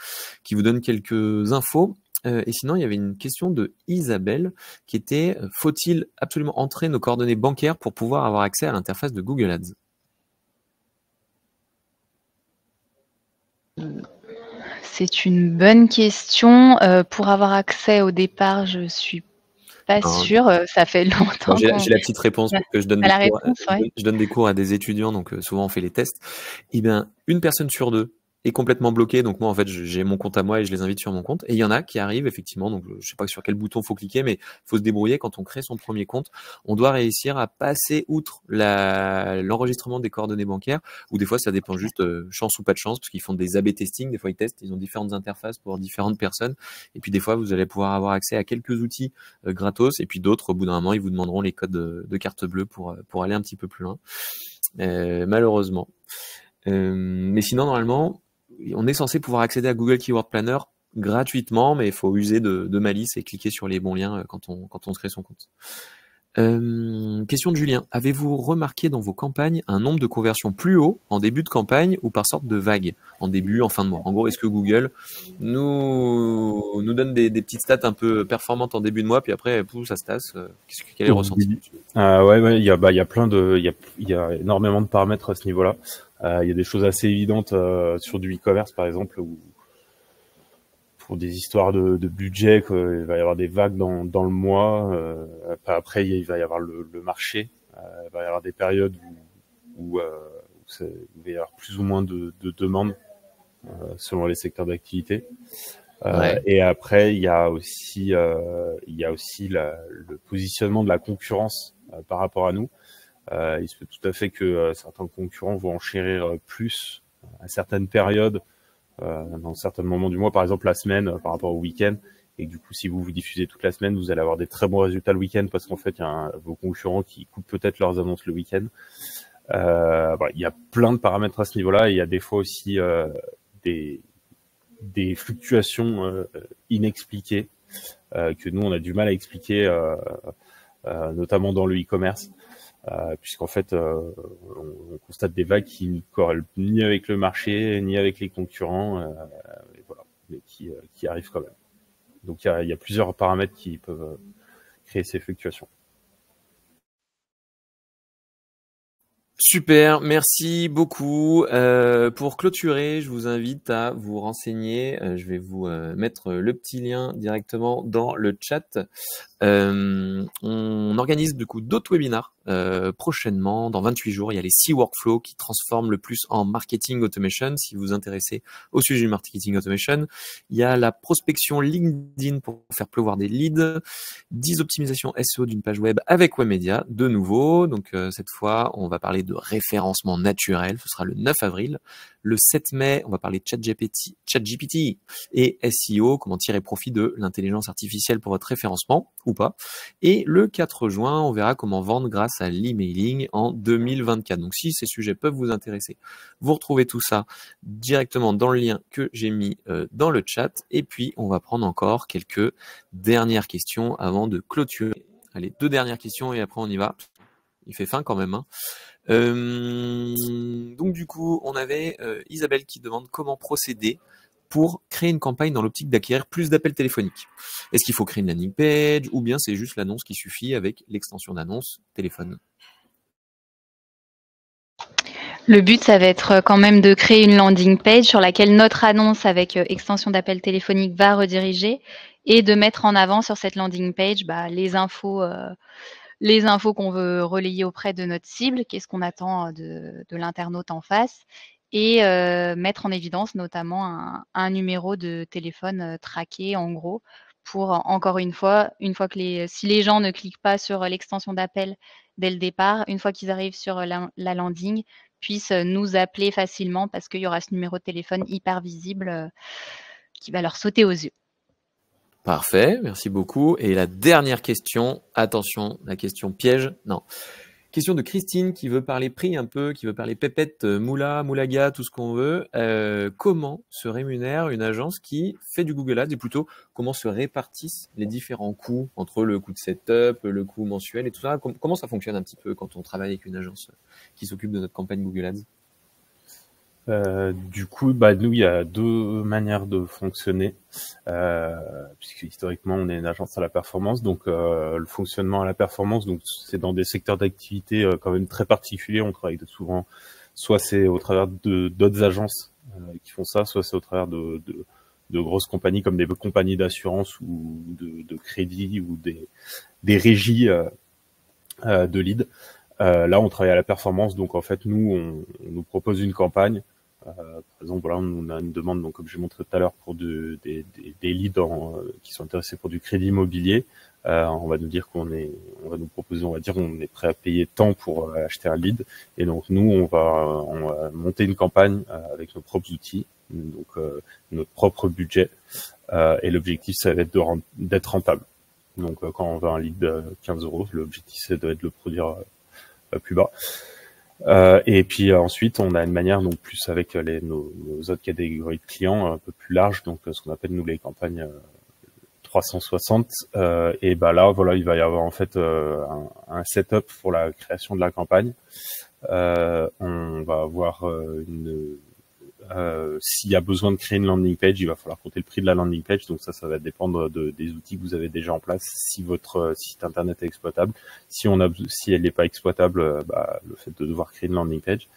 qui vous donne quelques infos. Et sinon, il y avait une question de Isabelle qui était « Faut-il absolument entrer nos coordonnées bancaires pour pouvoir avoir accès à l'interface de Google Ads ?» C'est une bonne question. Pour avoir accès au départ, je suis pas sûre. Ça fait longtemps. J'ai la petite réponse parce que je donne des cours à des étudiants, donc souvent on fait les tests. Eh bien, une personne sur deux est complètement bloqué. Donc moi, en fait, j'ai mon compte à moi et je les invite sur mon compte. Et il y en a qui arrivent, effectivement. Donc je sais pas sur quel bouton faut cliquer, mais faut se débrouiller quand on crée son premier compte. On doit réussir à passer outre l'enregistrement des coordonnées bancaires, ou des fois, ça dépend juste chance ou pas de chance, parce qu'ils font des A/B testing. Des fois, ils testent, ils ont différentes interfaces pour différentes personnes. Et puis des fois, vous allez pouvoir avoir accès à quelques outils gratos. Et puis d'autres, au bout d'un moment, ils vous demanderont les codes de carte bleue pour aller un petit peu plus loin. Malheureusement. Mais sinon, normalement, on est censé pouvoir accéder à Google Keyword Planner gratuitement, mais il faut user de malice et cliquer sur les bons liens quand on se crée son compte. Question de Julien. Avez-vous remarqué dans vos campagnes un nombre de conversions plus haut en début de campagne ou par sorte de vague? En début, en fin de mois. En gros, est-ce que Google nous donne des petites stats un peu performantes en début de mois, puis après, pouf, ça se tasse. Quel est le ressenti? Ouais, il y a il y a énormément de paramètres à ce niveau-là. Il y a des choses assez évidentes sur du e-commerce, par exemple, où pour des histoires de budget, il va y avoir des vagues dans le mois. Après, il va y avoir le marché. Il va y avoir des périodes où il va y avoir plus ou moins de demandes selon les secteurs d'activité. Ouais. Et après, il y a aussi le positionnement de la concurrence par rapport à nous. Il se peut tout à fait que certains concurrents vont enchérir plus à certaines périodes, dans certains moments du mois, par exemple la semaine par rapport au week-end. Et du coup, si vous diffusez toute la semaine, vous allez avoir des très bons résultats le week-end parce qu'en fait, il y a vos concurrents qui coupent peut-être leurs annonces le week-end. Voilà, il y a plein de paramètres à ce niveau-là. Et il y a des fois aussi des fluctuations inexpliquées que nous, on a du mal à expliquer, notamment dans le e-commerce. Puisqu'en fait, on constate des vagues qui ne corrèlent ni avec le marché, ni avec les concurrents, et voilà, mais qui arrivent quand même. Donc il y a plusieurs paramètres qui peuvent créer ces fluctuations. Super, merci beaucoup. Pour clôturer, je vous invite à vous renseigner. Je vais vous mettre le petit lien directement dans le chat. On organise du coup d'autres webinars prochainement, dans 28 jours. Il y a les 6 workflows qui transforment le plus en marketing automation. Si vous vous intéressez au sujet du marketing automation, il y a la prospection LinkedIn pour faire pleuvoir des leads, 10 optimisations SEO d'une page web avec Webmedia de nouveau. Donc cette fois, on va parler de référencement naturel. Ce sera le 9 avril. Le 7 mai, on va parler de ChatGPT et SEO, comment tirer profit de l'intelligence artificielle pour votre référencement ou pas. Et le 4 juin, on verra comment vendre grâce à l'emailing en 2024. Donc si ces sujets peuvent vous intéresser, vous retrouvez tout ça directement dans le lien que j'ai mis dans le chat. Et puis, on va prendre encore quelques dernières questions avant de clôturer. Allez, 2 dernières questions et après on y va. Il fait faim quand même, hein. Donc du coup, on avait Isabelle qui demande comment procéder pour créer une campagne dans l'optique d'acquérir plus d'appels téléphoniques. Est-ce qu'il faut créer une landing page ou bien c'est juste l'annonce qui suffit avec l'extension d'annonce téléphone? Le but, ça va être quand même de créer une landing page sur laquelle notre annonce avec extension d'appel téléphonique va rediriger et de mettre en avant sur cette landing page les infos qu'on veut relayer auprès de notre cible, qu'est-ce qu'on attend de l'internaute en face, et mettre en évidence notamment un numéro de téléphone traqué en gros pour, encore une fois que si les gens ne cliquent pas sur l'extension d'appel dès le départ, une fois qu'ils arrivent sur la landing, puissent nous appeler facilement parce qu'il y aura ce numéro de téléphone hyper visible qui va leur sauter aux yeux. Parfait, merci beaucoup. Et la dernière question, attention, la question piège, non. Question de Christine qui veut parler prix un peu, qui veut parler pépette, moula, moulaga, tout ce qu'on veut. Comment se rémunère une agence qui fait du Google Ads et plutôt comment se répartissent les différents coûts entre le coût de setup, le coût mensuel et tout ça? Comment ça fonctionne un petit peu quand on travaille avec une agence qui s'occupe de notre campagne Google Ads? Du coup, nous, il y a 2 manières de fonctionner, puisque historiquement, on est une agence à la performance. Donc, le fonctionnement à la performance, donc c'est dans des secteurs d'activité quand même très particuliers. On travaille souvent, soit c'est au travers de d'autres agences qui font ça, soit c'est au travers de grosses compagnies comme des compagnies d'assurance ou de crédit ou des régies de leads. Là, on travaille à la performance. Donc, en fait, nous, on nous propose une campagne. Par exemple, voilà, on a une demande, donc comme j'ai montré tout à l'heure, pour des leads qui sont intéressés pour du crédit immobilier. On va nous dire on va nous proposer, on va dire, on est prêt à payer tant pour acheter un lead. Et donc nous, on va monter une campagne avec nos propres outils, donc notre propre budget. Et l'objectif, ça va être d'être rentable. Donc quand on veut un lead de 15 €, l'objectif, c'est de le produire plus bas. Et puis ensuite, on a une manière donc plus avec nos autres catégories de clients un peu plus larges, donc ce qu'on appelle nous les campagnes 360. Et bah là, voilà, il va y avoir en fait un setup pour la création de la campagne. On va avoir s'il y a besoin de créer une landing page, il va falloir compter le prix de la landing page. Donc ça va dépendre des outils que vous avez déjà en place. Si votre site internet est exploitable, si elle n'est pas exploitable, le fait de devoir créer une landing page.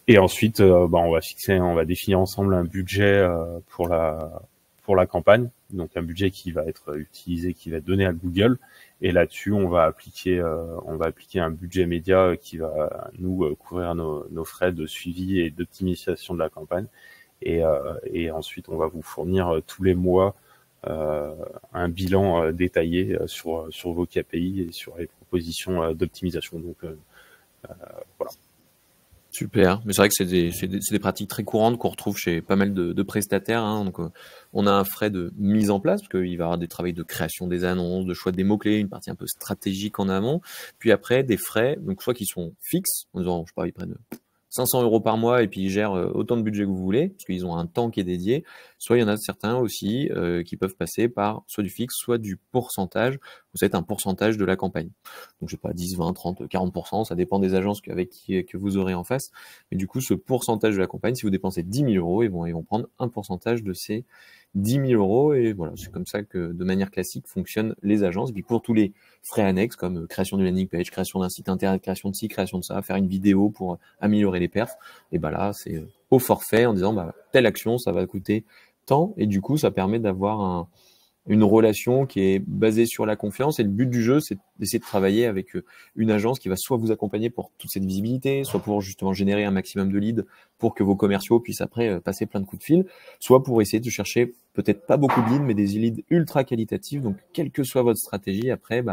Et ensuite, on va définir ensemble un budget pour la campagne. Donc un budget qui va être utilisé, qui va être donné à Google. Et là-dessus, on va appliquer un budget média qui va nous couvrir nos frais de suivi et d'optimisation de la campagne. Et ensuite, on va vous fournir tous les mois un bilan détaillé sur vos KPI et sur les propositions d'optimisation. Donc voilà. Super, mais c'est vrai que c'est des pratiques très courantes qu'on retrouve chez pas mal de prestataires. Hein. Donc, on a un frais de mise en place, parce qu'il va y avoir des travaux de création des annonces, de choix des mots-clés, une partie un peu stratégique en amont. Puis après, des frais, donc soit qui sont fixes, en disant, je sais pas, ils prennent 500 € par mois et puis ils gèrent autant de budget que vous voulez, parce qu'ils ont un temps qui est dédié. Soit il y en a certains aussi qui peuvent passer par soit du fixe, soit du pourcentage. Vous êtes un pourcentage de la campagne. Donc je sais pas, 10, 20, 30, 40%, ça dépend des agences que vous aurez en face. Mais du coup, ce pourcentage de la campagne, si vous dépensez 10 000 €, ils vont prendre un pourcentage de ces 10 000 €. Et voilà, c'est comme ça que de manière classique fonctionnent les agences. Et puis pour tous les frais annexes comme création de landing page, création d'un site internet, création de ci, création de ça, faire une vidéo pour améliorer les perfs, et bah là c'est au forfait en disant telle action ça va coûter tant, et du coup ça permet d'avoir une relation qui est basée sur la confiance. Et le but du jeu, c'est d'essayer de travailler avec une agence qui va soit vous accompagner pour toute cette visibilité, soit pour justement générer un maximum de leads pour que vos commerciaux puissent après passer plein de coups de fil, soit pour essayer de chercher peut-être pas beaucoup de leads, mais des leads ultra qualitatifs. Donc, quelle que soit votre stratégie, après,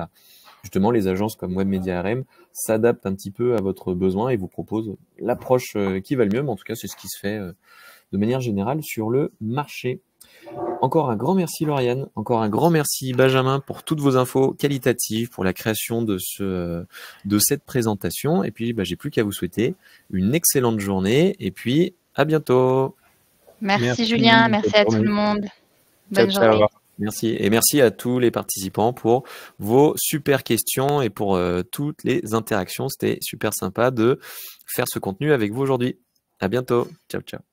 justement, les agences comme Webmedia RM s'adaptent un petit peu à votre besoin et vous proposent l'approche qui va le mieux. Mais en tout cas, c'est ce qui se fait de manière générale sur le marché. Encore un grand merci Lauriane, encore un grand merci Benjamin pour toutes vos infos qualitatives, pour la création de cette présentation. Et puis j'ai plus qu'à vous souhaiter une excellente journée et puis à bientôt. Merci Julien, merci à tout le monde. Bonne journée. Merci et merci à tous les participants pour vos super questions et pour toutes les interactions. C'était super sympa de faire ce contenu avec vous aujourd'hui. À bientôt. Ciao, ciao.